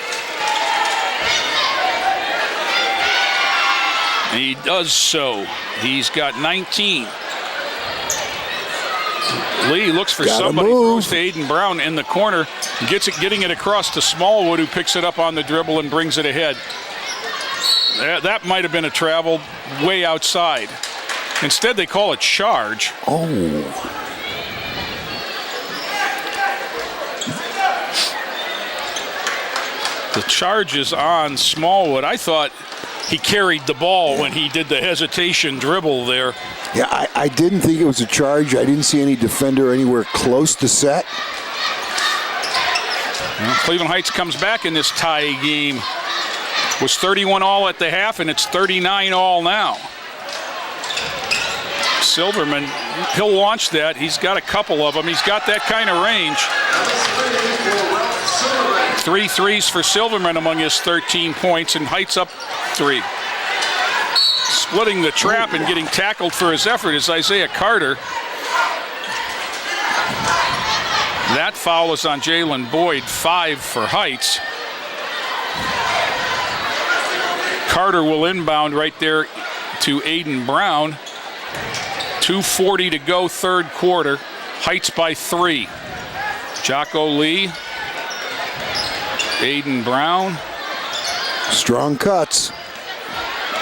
And he does so. He's got 19. Lee looks for somebody, throws to Aiden Brown in the corner, getting it across to Smallwood, who picks it up on the dribble and brings it ahead. That might have been a travel way outside. Instead, they call it charge. Oh. The charge is on Smallwood. I thought he carried the ball when he did the hesitation dribble there. Yeah, I didn't think it was a charge. I didn't see any defender anywhere close to set. Well, Cleveland Heights comes back in this tie game. It was 31 all at the half, and it's 39 all now. Silverman, he'll launch that. He's got a couple of them. He's got that kind of range. 3 threes for Silverman among his 13 points, and Heights up 3. Splitting the trap and getting tackled for his effort is Isaiah Carter. That foul is on Jalen Boyd, 5 for Heights. Carter will inbound right there to Aiden Brown. 2:40 to go, third quarter. Heights by 3. Jocko Lee. Aiden Brown. Strong cuts.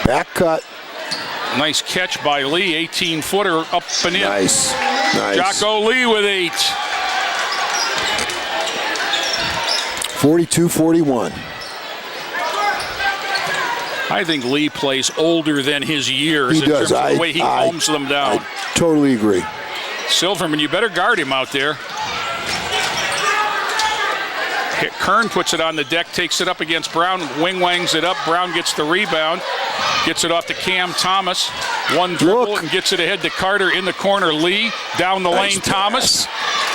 Back cut. Nice catch by Lee, 18-footer up and in. Nice. Jocko Lee with 8. 42-41. I think Lee plays older than his years He does. Terms of the way he calms them down. I totally agree. Silverman, you better guard him out there. Kern puts it on the deck, takes it up against Brown, wing-wangs it up. Brown gets the rebound, gets it off to Cam Thomas. One dribble and gets it ahead to Carter in the corner. Lee down the lane, Thomas.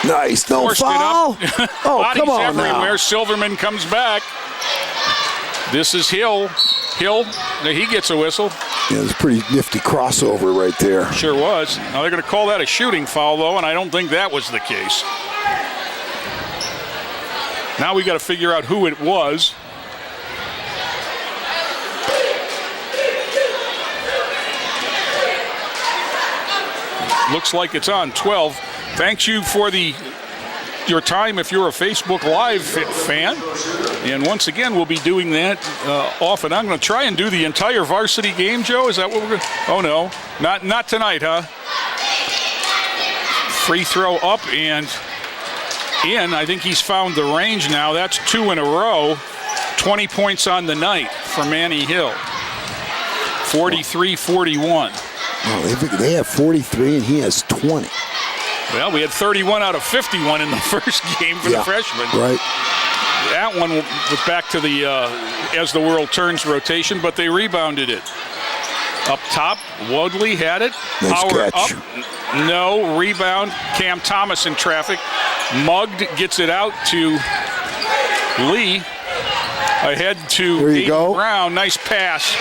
Nice, no foul. Oh, come on everywhere. now. Silverman comes back. This is Hill. Hill, he gets a whistle. Yeah, it's a pretty nifty crossover right there. Sure was. Now they're going to call that a shooting foul, though, and I don't think that was the case. Now we got to figure out who it was. Looks like it's on 12. Thanks you for your time if you're a Facebook Live fan. And once again, we'll be doing that often. I'm going to try and do the entire varsity game, Joe. Is that what we're going to? Oh, no. Not tonight, huh? Free throw up and in. I think he's found the range now. That's 2 in a row. 20 points on the night for Manny Hill. 43-41. Oh, they have 43 and he has 20. Well, we had 31 out of 51 in the first game for the freshman. Right. That one was back to the as the world turns rotation, but they rebounded it. Up top, Woodley had it. Nice Power catch. up. No. Rebound. Cam Thomas in traffic. Mugged, gets it out to Lee. Ahead to Aiden Brown. Nice pass.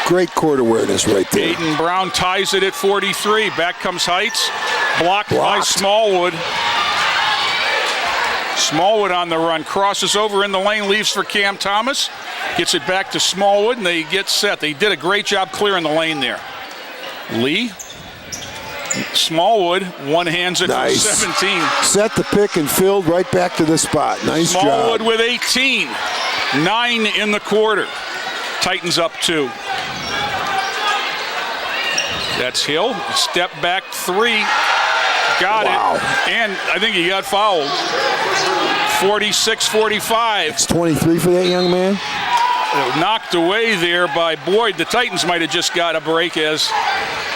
Great court awareness right there. Aiden Brown ties it at 43. Back comes Heights. Blocked by Smallwood. Smallwood on the run. Crosses over in the lane. Leaves for Cam Thomas. Gets it back to Smallwood, and they get set. They did a great job clearing the lane there. Lee. Smallwood. One hands it to 17. Set the pick and filled right back to the spot. Nice job. Smallwood with 18. 9 in the quarter. Titans up 2. That's Hill. Step back 3. Got it. And I think he got fouled. 46-45. It's 23 for that young man. Knocked away there by Boyd. The Titans might have just got a break as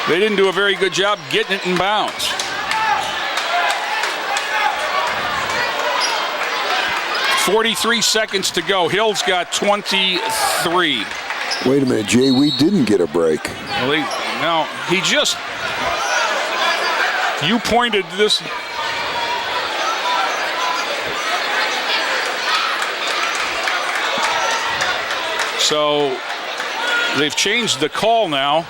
they didn't do a very good job getting it in bounds. 43 seconds to go. Hill's got 23. Wait a minute, Jay, we didn't get a break. Well, you pointed this. So they've changed the call now.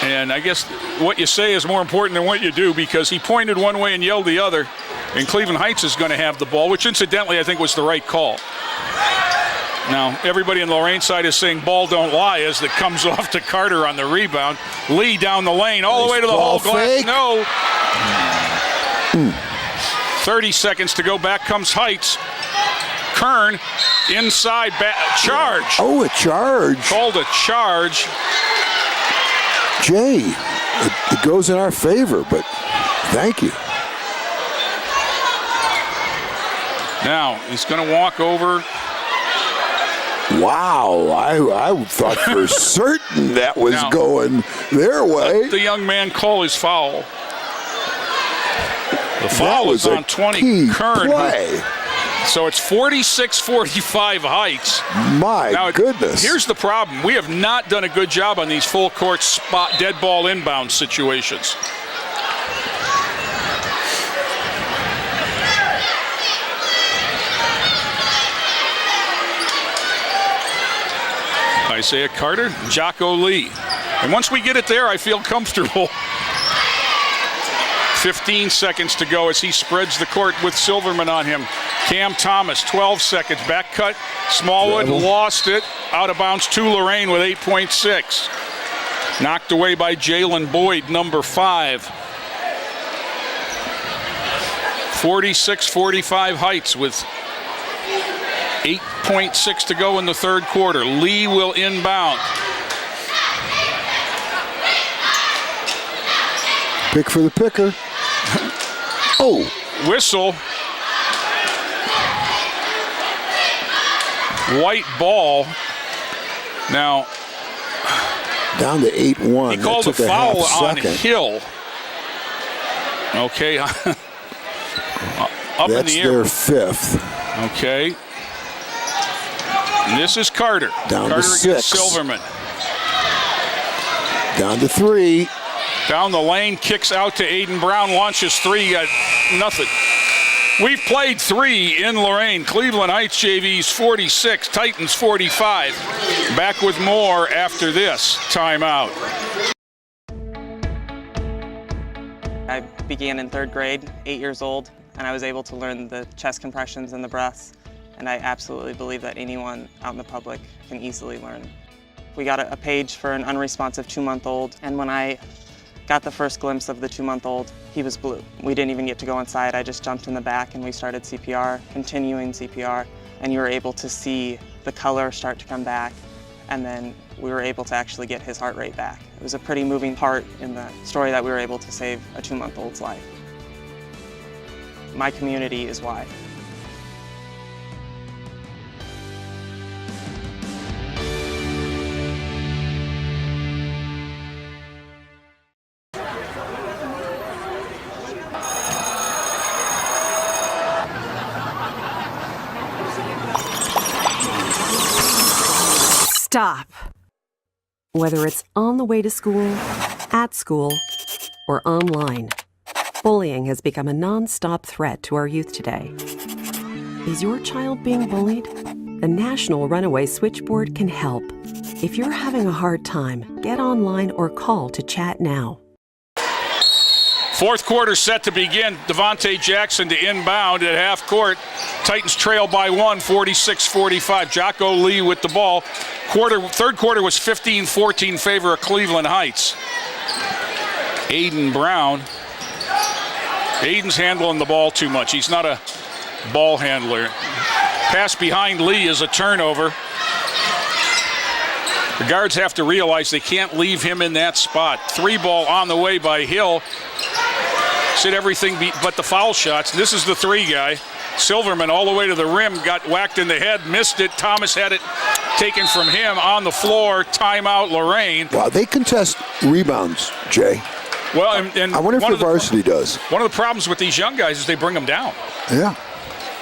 And I guess what you say is more important than what you do, because he pointed one way and yelled the other. And Cleveland Heights is going to have the ball, which incidentally I think was the right call. Now, everybody on the Lorain side is saying ball don't lie as it comes off to Carter on the rebound. Lee down the lane, all the way to the hole. Glass, no. 30 seconds to go. Back comes Heights. Kern inside, charge. Oh, a charge. Called a charge. Jay, it goes in our favor, but thank you. Now, he's going to walk over. Wow, I thought for certain that was going their way. Let the young man call his foul. The foul was on 20, Kern. So it's 46-45 Heights. My goodness. Here's the problem. We have not done a good job on these full court spot dead ball inbound situations. Isaiah Carter, Jocko Lee. And once we get it there, I feel comfortable. 15 seconds to go as he spreads the court with Silverman on him. Cam Thomas, 12 seconds. Back cut. Smallwood lost it. Out of bounds to Lorain with 8.6. Knocked away by Jalen Boyd, number 5. 46-45 Heights with 8.6 to go in the third quarter. Lee will inbound. Pick for the picker. Oh. Whistle. White ball. Now. Down to 8-1. He called a foul on Hill. Okay. Up That's in the air. Their 5th. Okay. And this is Carter. Down Carter to 6. against Silverman. Down to 3. Down the lane, kicks out to Aiden Brown, launches 3, got nothing. We've played 3 in Lorain. Cleveland Heights JV's 46, Titans 45. Back with more after this timeout. I began in 3rd grade, 8 years old, and I was able to learn the chest compressions and the breaths. And I absolutely believe that anyone out in the public can easily learn. We got a page for an unresponsive 2-month-old, and when I got the first glimpse of the 2-month-old, he was blue. We didn't even get to go inside. I just jumped in the back and we started CPR, continuing CPR, and you were able to see the color start to come back, and then we were able to actually get his heart rate back. It was a pretty moving part in the story that we were able to save a 2-month-old's life. My community is why. Stop. Whether it's on the way to school, at school, or online, bullying has become a non-stop threat to our youth today. Is your child being bullied? The National Runaway Switchboard can help. If you're having a hard time, get online or call to chat now. Fourth quarter set to begin. Devontae Jackson to inbound at half court. Titans trail by 1, 46-45. Jocko Lee with the ball. Third quarter was 15-14 favor of Cleveland Heights. Aiden Brown. Aiden's handling the ball too much. He's not a ball handler. Pass behind Lee is a turnover. The guards have to realize they can't leave him in that spot. 3 ball on the way by Hill. Said everything but the foul shots. This is the 3 guy. Silverman all the way to the rim, got whacked in the head, missed it. Thomas had it taken from him on the floor. Timeout, Lorain. Wow, they contest rebounds, Jay. Well, and I wonder if the varsity does. One of the problems with these young guys is they bring them down. Yeah.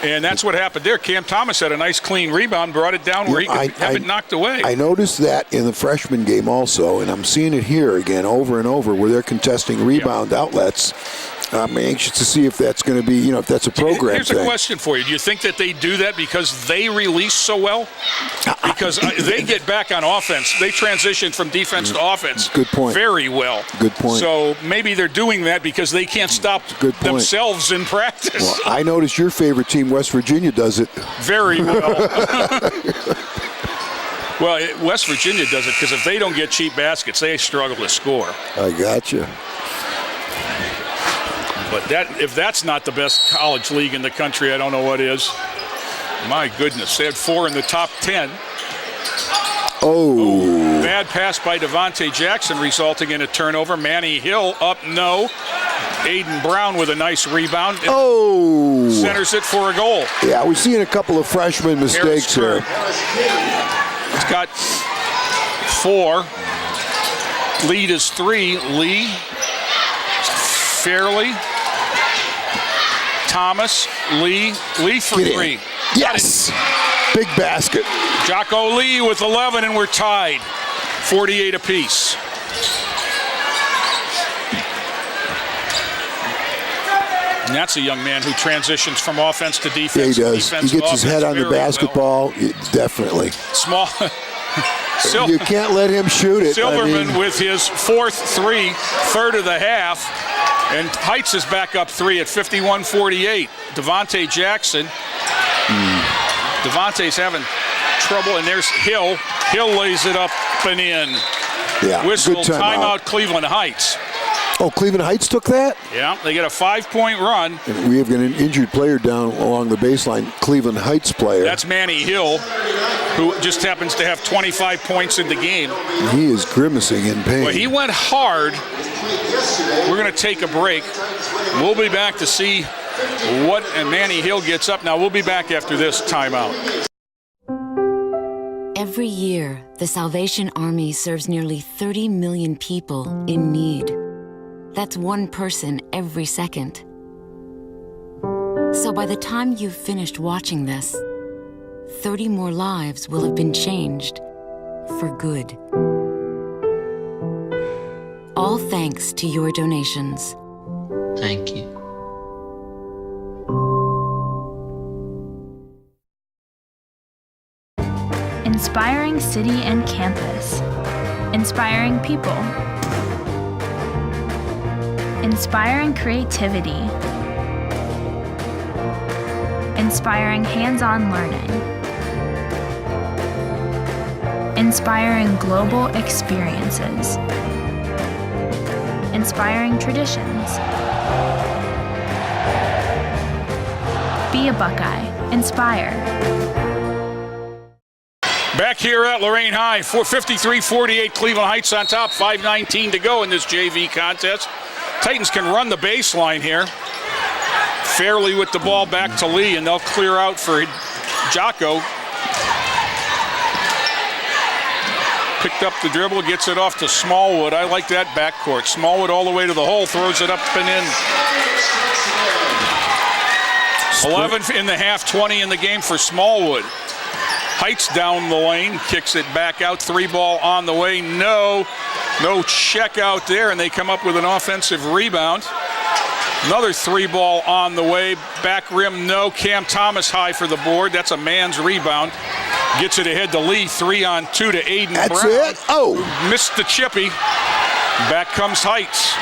And that's what happened there. Cam Thomas had a nice clean rebound, brought it down where he could have it knocked away. I noticed that in the freshman game also, and I'm seeing it here again over and over where they're contesting rebound outlets. I'm anxious to see if that's going to be, if that's a program Here's thing. a question for you. Do you think that they do that because they release so well? Because they get back on offense. They transition from defense to offense Good point. very well. Good point. So maybe they're doing that because they can't stop themselves in practice. Well, I noticed your favorite team, West Virginia, does it. Very well. Well, West Virginia does it because if they don't get cheap baskets, they struggle to score. I gotcha. But if that's not the best college league in the country, I don't know what is. My goodness, they had 4 in the top 10. Oh. Bad pass by Devontae Jackson resulting in a turnover. Manny Hill up no. Aiden Brown with a nice rebound. Oh. Centers it for a goal. Yeah, we've seen a couple of freshman mistakes here. He's got 4. Lead is 3. Lee, Fairley, Thomas, Lee for 3. Yes. Big basket. Jocko Lee with 11, and we're tied. 48 apiece. And that's a young man who transitions from offense to defense. Yeah, he does. He gets his head on the basketball. Well. Definitely. Small. You can't let him shoot it. Silverman with his 4th 3, third of the half. And Heights is back up 3 at 51-48. Devontae Jackson. Devontae's having trouble, and there's Hill. Hill lays it up and in. Yeah, Whistle, good timeout, Cleveland Heights. Oh, Cleveland Heights took that? Yeah, they get a 5-point run. And we have an injured player down along the baseline, Cleveland Heights player. That's Manny Hill, who just happens to have 25 points in the game. He is grimacing in pain. Well, he went hard. We're going to take a break. We'll be back to see what Manny Hill gets up. Now, we'll be back after this timeout. Every year, the Salvation Army serves nearly 30 million people in need. That's one person every second. So by the time you've finished watching this, 30 more lives will have been changed for good. All thanks to your donations. Thank you. Inspiring city and campus. Inspiring people. Inspiring creativity. Inspiring hands-on learning. Inspiring global experiences. Inspiring traditions. Be a Buckeye. Inspire. Back here at Lorain High, 53-48, Cleveland Heights on top, 5:19 to go in this JV contest. Titans can run the baseline here. Fairley with the ball back to Lee, and they'll clear out for Jocko. Picked up the dribble, gets it off to Smallwood. I like that backcourt. Smallwood all the way to the hole, throws it up and in. 11 in the half, 20 in the game for Smallwood. Heights down the lane, kicks it back out, 3-ball on the way. No check out there, and they come up with an offensive rebound. Another 3-ball on the way, back rim, no. Cam Thomas high for the board. That's a man's rebound. Gets it ahead to Lee, 3-on-2 to Aiden Brown. That's it? Oh. Missed the chippy. Back comes Heights.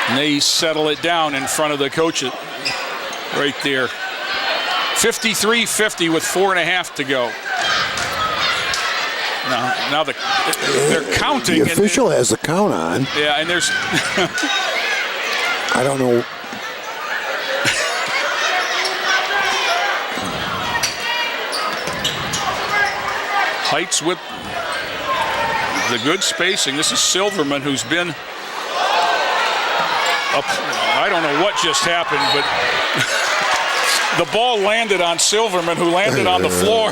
And they settle it down in front of the coaches right there. 53-50 with 4.5 to go. Now they're counting. The official has the count on. Yeah, and there's... I don't know. Heights with the good spacing. This is Silverman, who's been up. I don't know what just happened, but the ball landed on Silverman, who landed on the floor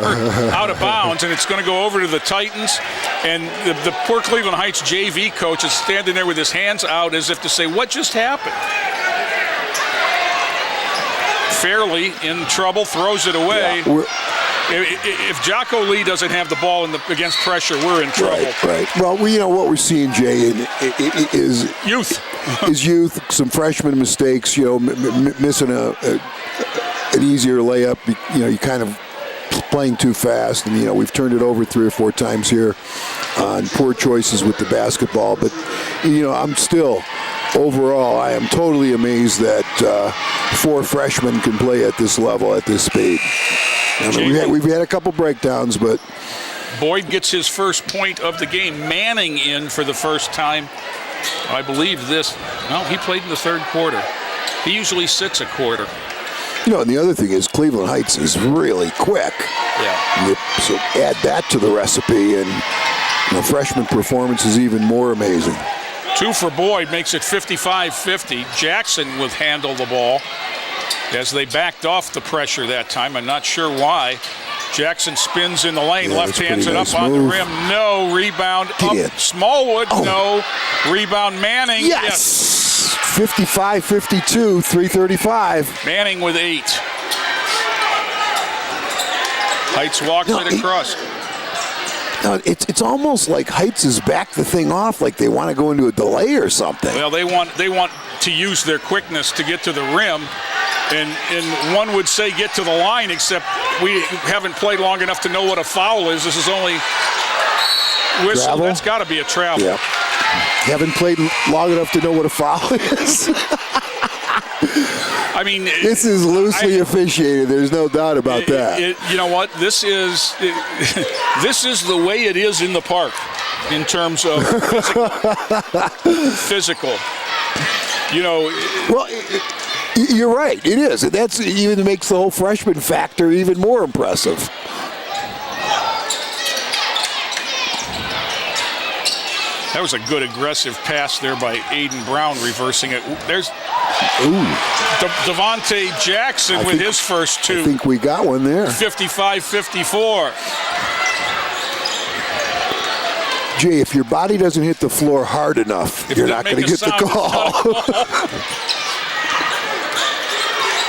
out of bounds, and it's going to go over to the Titans. And the poor Cleveland Heights JV coach is standing there with his hands out as if to say, what just happened? Fairly in trouble, throws it away. Yeah, if Jocko Lee doesn't have the ball against pressure, we're in trouble. Right. Well, what we're seeing, Jay, is youth. Some freshman mistakes. Missing an easier layup. You kind of playing too fast, and we've turned it over 3 or 4 times here on poor choices with the basketball. But I'm still. Overall, I am totally amazed that 4 freshmen can play at this level, at this speed. We've had a couple breakdowns, but Boyd gets his first point of the game. Manning in for the first time, I believe he played in the third quarter. He usually sits a quarter. And the other thing is Cleveland Heights is really quick. Yeah. So add that to the recipe, and freshman performance is even more amazing. 2 for Boyd makes it 55-50. Jackson will handle the ball as they backed off the pressure that time. I'm not sure why. Jackson spins in the lane, left hands it up on the rim. No, rebound up. Smallwood, no. Rebound Manning. Yes. 55-52, 3:35. Manning with 8. Heights walks it across. It's almost like Heights has backed the thing off, like they want to go into a delay or something. Well, they want to use their quickness to get to the rim, and one would say get to the line, except we haven't played long enough to know what a foul is. This is only whistle. Travel? That's got to be a travel. Yep. Haven't played long enough to know what a foul is. I mean, this is loosely officiated. There's no doubt about that. You know what? This is the way it is in the park in terms of physical. Well, you're right. It is. That's even makes the whole freshman factor even more impressive. That was a good aggressive pass there by Aiden Brown, reversing it. There's Devontae Jackson with his first 2. I think we got one there. 55-54. Jay, if your body doesn't hit the floor hard enough, you're not going to get the call.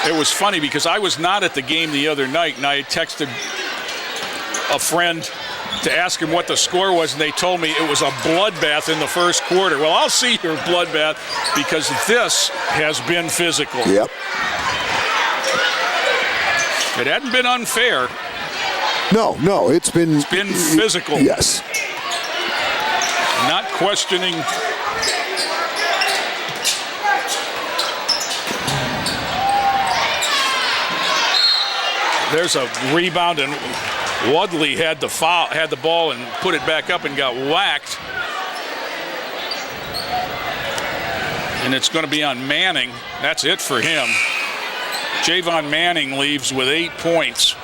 It was funny because I was not at the game the other night, and I had texted a friend to ask him what the score was, and they told me it was a bloodbath in the first quarter. Well, I'll see your bloodbath because this has been physical. Yep. It hadn't been unfair. No, it's been physical. Yes. Not questioning. There's a rebound, and Woodley had the ball and put it back up and got whacked. And it's going to be on Manning. That's it for him. Javon Manning leaves with 8 points.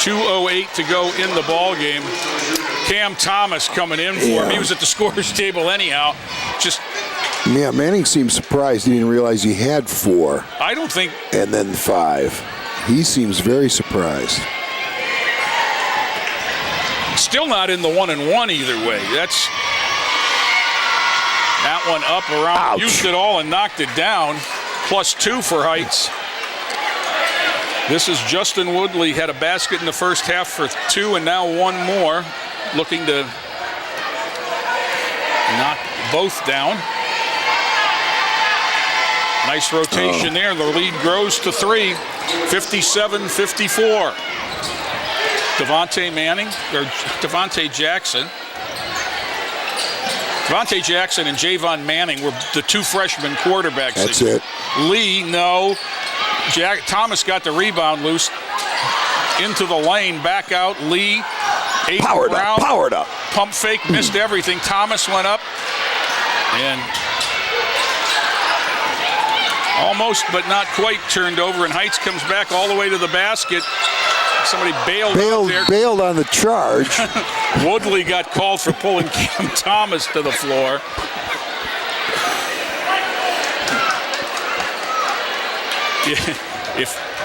.208 to go in the ball game. Cam Thomas coming in for him. He was at the scorer's table anyhow. Yeah, Manning seems surprised. He didn't realize he had 4. I don't think. And then 5. He seems very surprised. Still not in the 1-and-1 either way. That's that one up around. Ouch. Used it all and knocked it down. +2 for Heights. This is Justin Woodley. Had a basket in the first half for 2, and now 1 more. Looking to knock both down. Nice rotation there. The lead grows to 3. 57-54. Devontae Jackson. Devontae Jackson and Javon Manning were the 2 freshman quarterbacks. That's it. Lee, no. Thomas got the rebound loose. Into the lane, back out. Lee. Powered up. Pump fake, missed everything. Thomas went up. And almost, but not quite, turned over, and Heights comes back all the way to the basket. Somebody bailed on the charge. Woodley got called for pulling Cam Thomas to the floor.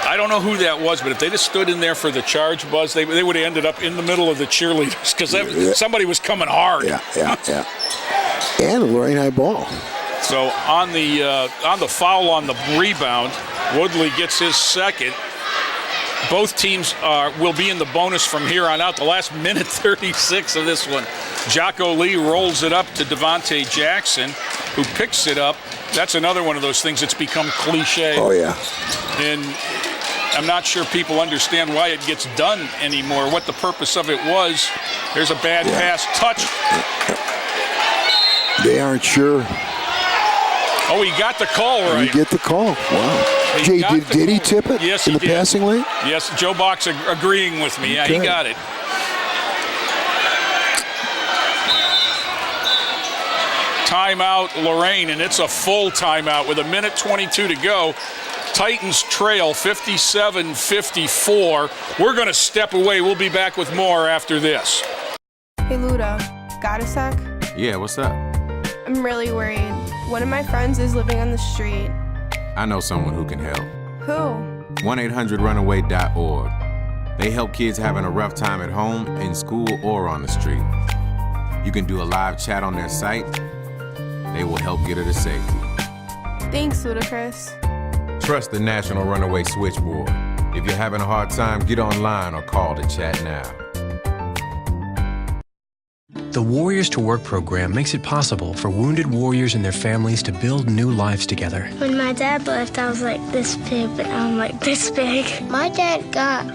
I don't know who that was, but if they just stood in there for the charge buzz, they would have ended up in the middle of the cheerleaders because somebody was coming hard. Yeah. And a Lorain high ball. So on the foul on the rebound, Woodley gets his second. Both teams will be in the bonus from here on out. The last minute 36 of this one. Jocko Lee rolls it up to Devontae Jackson, who picks it up. That's another one of those things that's become cliche. Oh, yeah. And I'm not sure people understand why it gets done anymore, what the purpose of it was. There's a bad pass touch. They aren't sure. Oh, he got the call right. You get the call. Wow. Jay, did he tip it yes, in the did. passing lane? Yes, Joe Box agreeing with me. Yeah, okay. He got it. Timeout, Lorain, and it's a full timeout with 1:22 to go. Titans trail 57-54. We're going to step away. We'll be back with more after this. Hey, Luda, got a sec? Yeah, what's up? I'm really worried. One of my friends is living on the street. I know someone who can help. Who? 1-800-RUNAWAY.org. They help kids having a rough time at home, in school, or on the street. You can do a live chat on their site. They will help get her to safety. Thanks, Ludacris. Trust the National Runaway Switchboard. If you're having a hard time, get online or call to chat now. The Warriors to Work program makes it possible for wounded warriors and their families to build new lives together. When my dad left, I was like this big, but now I'm like this big. My dad got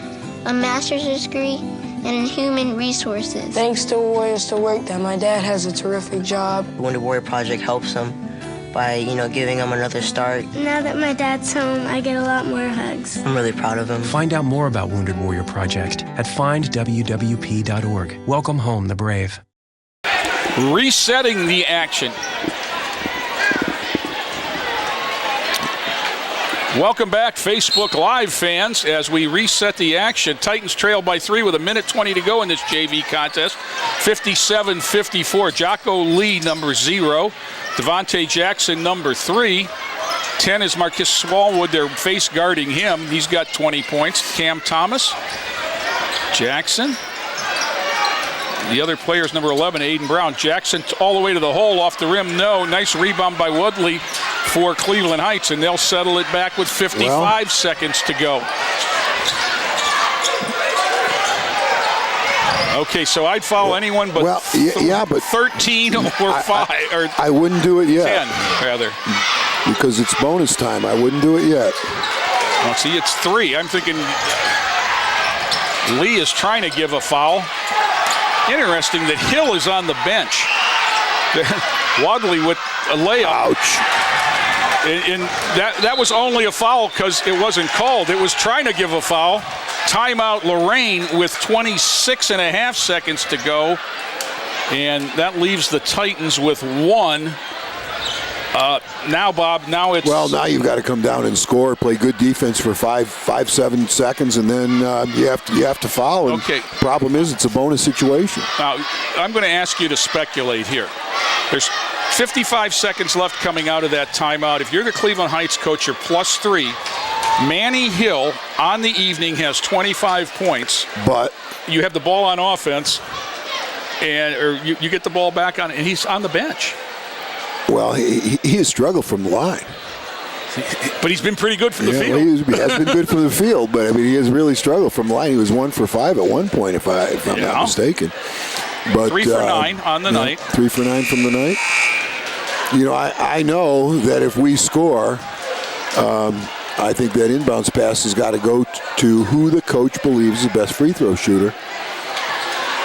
a master's degree in human resources. Thanks to Warriors to Work that my dad has a terrific job. The Wounded Warrior Project helps him by, giving him another start. Now that my dad's home, I get a lot more hugs. I'm really proud of him. Find out more about Wounded Warrior Project at findwwp.org. Welcome home, the brave. Resetting the action. Welcome back, Facebook Live fans, as we reset the action. Titans trail by 3 with 1:20 to go in this JV contest. 57-54. Jocko Lee, number 0. Devontae Jackson, number 3. 10 is Marcus Smallwood. They're face guarding him. He's got 20 points. Cam Thomas. Jackson. The other player is number 11, Aiden Brown. Jackson all the way to the hole, off the rim. No. Nice rebound by Woodley for Cleveland Heights, and they'll settle it back with 55 seconds to go. Okay, so I'd foul anyone but, but 13 or 5. Or I wouldn't do it yet. 10, rather. Because it's bonus time. I wouldn't do it yet. Well, see, it's 3. I'm thinking Lee is trying to give a foul. Interesting that Hill is on the bench. Wadley with a layup. Ouch. And that was only a foul because it wasn't called. It was trying to give a foul. Timeout Lorain with 26.5 seconds to go. And that leaves the Titans with 1. Now, Bob, now it's... Well, now you've got to come down and score, play good defense for 7 seconds, and then you have to foul. And okay. Problem is, it's a bonus situation. Now, I'm going to ask you to speculate here. There's 55 seconds left coming out of that timeout. If you're the Cleveland Heights coach, you're +3. Manny Hill on the evening has 25 points. But you have the ball on offense, or you get the ball back on, and he's on the bench. Well, he has struggled from the line. But he's been pretty good from the field. He has been good from the field, but I mean, he has really struggled from the line. He was 1 for 5 at one point, if I'm not mistaken. But 3 for 9 on the night. 3 for 9 from the night. I know that if we score, I think that inbounds pass has got to go to who the coach believes is the best free throw shooter.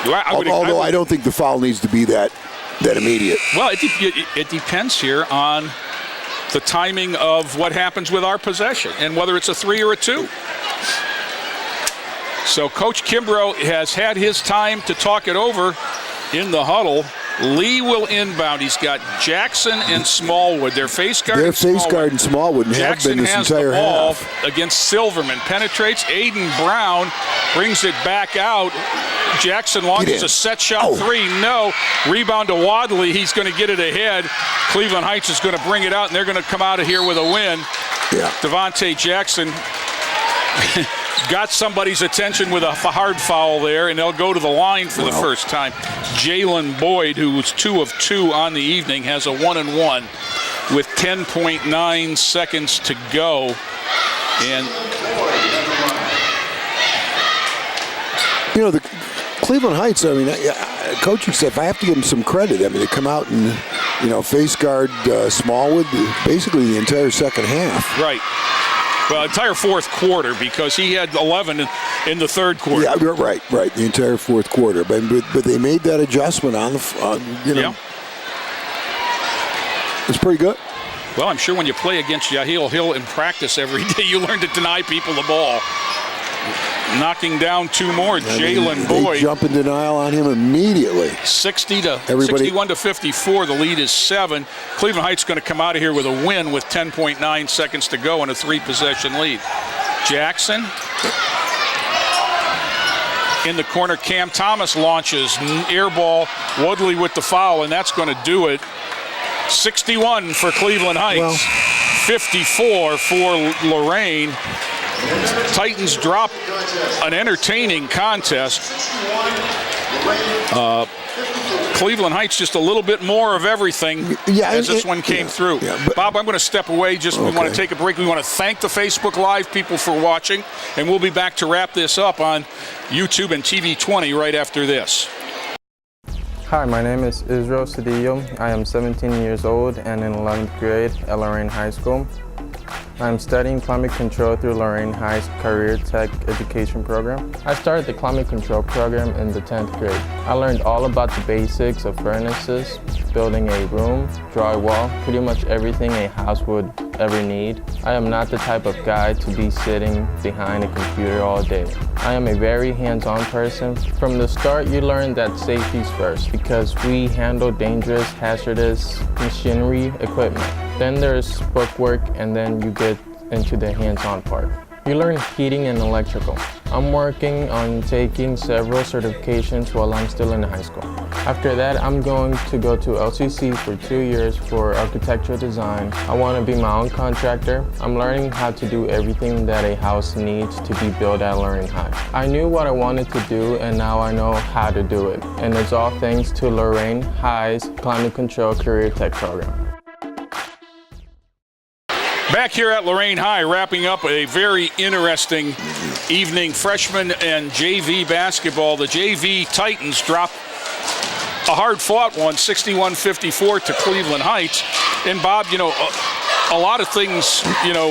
Although I don't think the foul needs to be that immediate. Well, it depends here on the timing of what happens with our possession and whether it's a 3 or a 2. So Coach Kimbrough has had his time to talk it over in the huddle. Lee will inbound. He's got Jackson and Smallwood. They're face guard. They're face guard and Smallwood and have been this entire half. Against Silverman. Penetrates. Aiden Brown brings it back out. Jackson launches a set shot 3. No. Rebound to Wadley. He's going to get it ahead. Cleveland Heights is going to bring it out, and they're going to come out of here with a win. Yeah. Devontae Jackson got somebody's attention with a hard foul there, and they'll go to the line for the first time. Jalen Boyd, who was 2 of 2 on the evening, has a 1-and-1 with 10.9 seconds to go. And you know, the Cleveland Heights, I mean, coaching staff, I have to give them some credit. I mean, they come out and, you know, face guard Smallwood basically the entire second half. Right. Well, entire fourth quarter, because he had 11 in the third quarter. Yeah, right, the entire fourth quarter. But they made that adjustment on the, you know. Yeah. It's pretty good. Well, I'm sure when you play against Yahil Hill in practice every day, you learn to deny people the ball. Knocking down 2 more, Jalen Boyd. They jump in denial on him immediately. 61 to 54. The lead is 7. Cleveland Heights going to come out of here with a win with 10.9 seconds to go and a 3-possession lead. Jackson in the corner. Cam Thomas launches air ball. Woodley with the foul, and that's going to do it. 61 for Cleveland Heights. 54 for Lorain. Titans drop an entertaining contest. Cleveland Heights just a little bit more of everything as this one came through. Bob, I'm going to step away. We want to take a break. We want to thank the Facebook Live people for watching, and we'll be back to wrap this up on YouTube and TV 20 right after this. Hi, my name is Israel Cedillo. I am 17 years old and in 11th grade at Lorain High School. I'm studying climate control through Lorain High's Career Tech Education Program. I started the climate control program in the 10th grade. I learned all about the basics of furnaces, building a room, drywall, pretty much everything a house would ever need. I am not the type of guy to be sitting behind a computer all day. I am a very hands-on person. From the start, you learn that safety's first because we handle dangerous, hazardous machinery equipment. Then there's bookwork, and then you get into the hands-on part. You learn heating and electrical. I'm working on taking several certifications while I'm still in high school. After that, I'm going to go to LCC for 2 years for architectural design. I want to be my own contractor. I'm learning how to do everything that a house needs to be built at Lorain High. I knew what I wanted to do, and now I know how to do it. And it's all thanks to Lorain High's Climate Control Career Tech Program. Back here at Lorain High, wrapping up a very interesting evening. Freshman and JV basketball. The JV Titans drop a hard-fought one, 61-54 to Cleveland Heights. And Bob, you know, a lot of things, you know,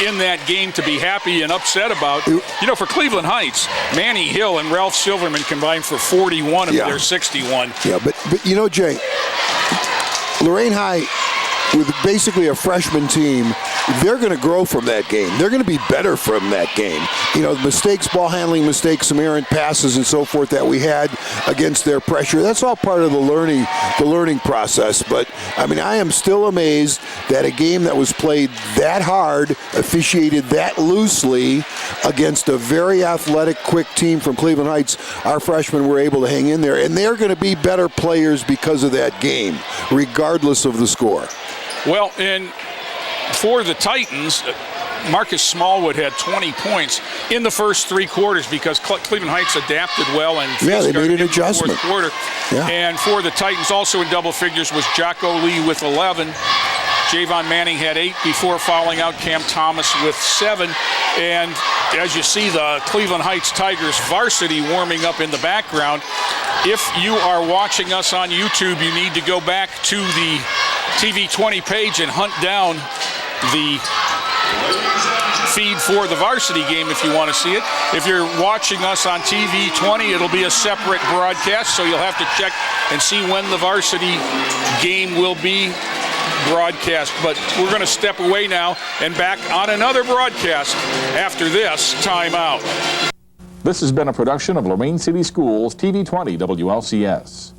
in that game to be happy and upset about. You know, for Cleveland Heights, Manny Hill and Ralph Silverman combined for 41 of their 61. Yeah, but you know, Jay, Lorain High, with basically a freshman team, they're going to grow from that game. They're going to be better from that game. You know, mistakes, ball handling mistakes, some errant passes and so forth that we had against their pressure. That's all part of the learning process. But, I mean, I am still amazed that a game that was played that hard, officiated that loosely against a very athletic, quick team from Cleveland Heights, our freshmen were able to hang in there. And they're going to be better players because of that game, regardless of the score. Well, and for the Titans, Marcus Smallwood had 20 points in the first 3 quarters because Cleveland Heights adapted well and they made an adjustment. The fourth quarter. And for the Titans, also in double figures was Jocko Lee with 11. Javon Manning had 8 before fouling out. Cam Thomas with 7. And as you see, the Cleveland Heights Tigers varsity warming up in the background. If you are watching us on YouTube, you need to go back to the TV 20 page and hunt down the feed for the varsity game if you want to see it. If you're watching us on TV 20, it'll be a separate broadcast, so you'll have to check and see when the varsity game will be broadcast. But we're going to step away now and back on another broadcast after this timeout. This has been a production of Lorain City Schools TV 20 WLCS.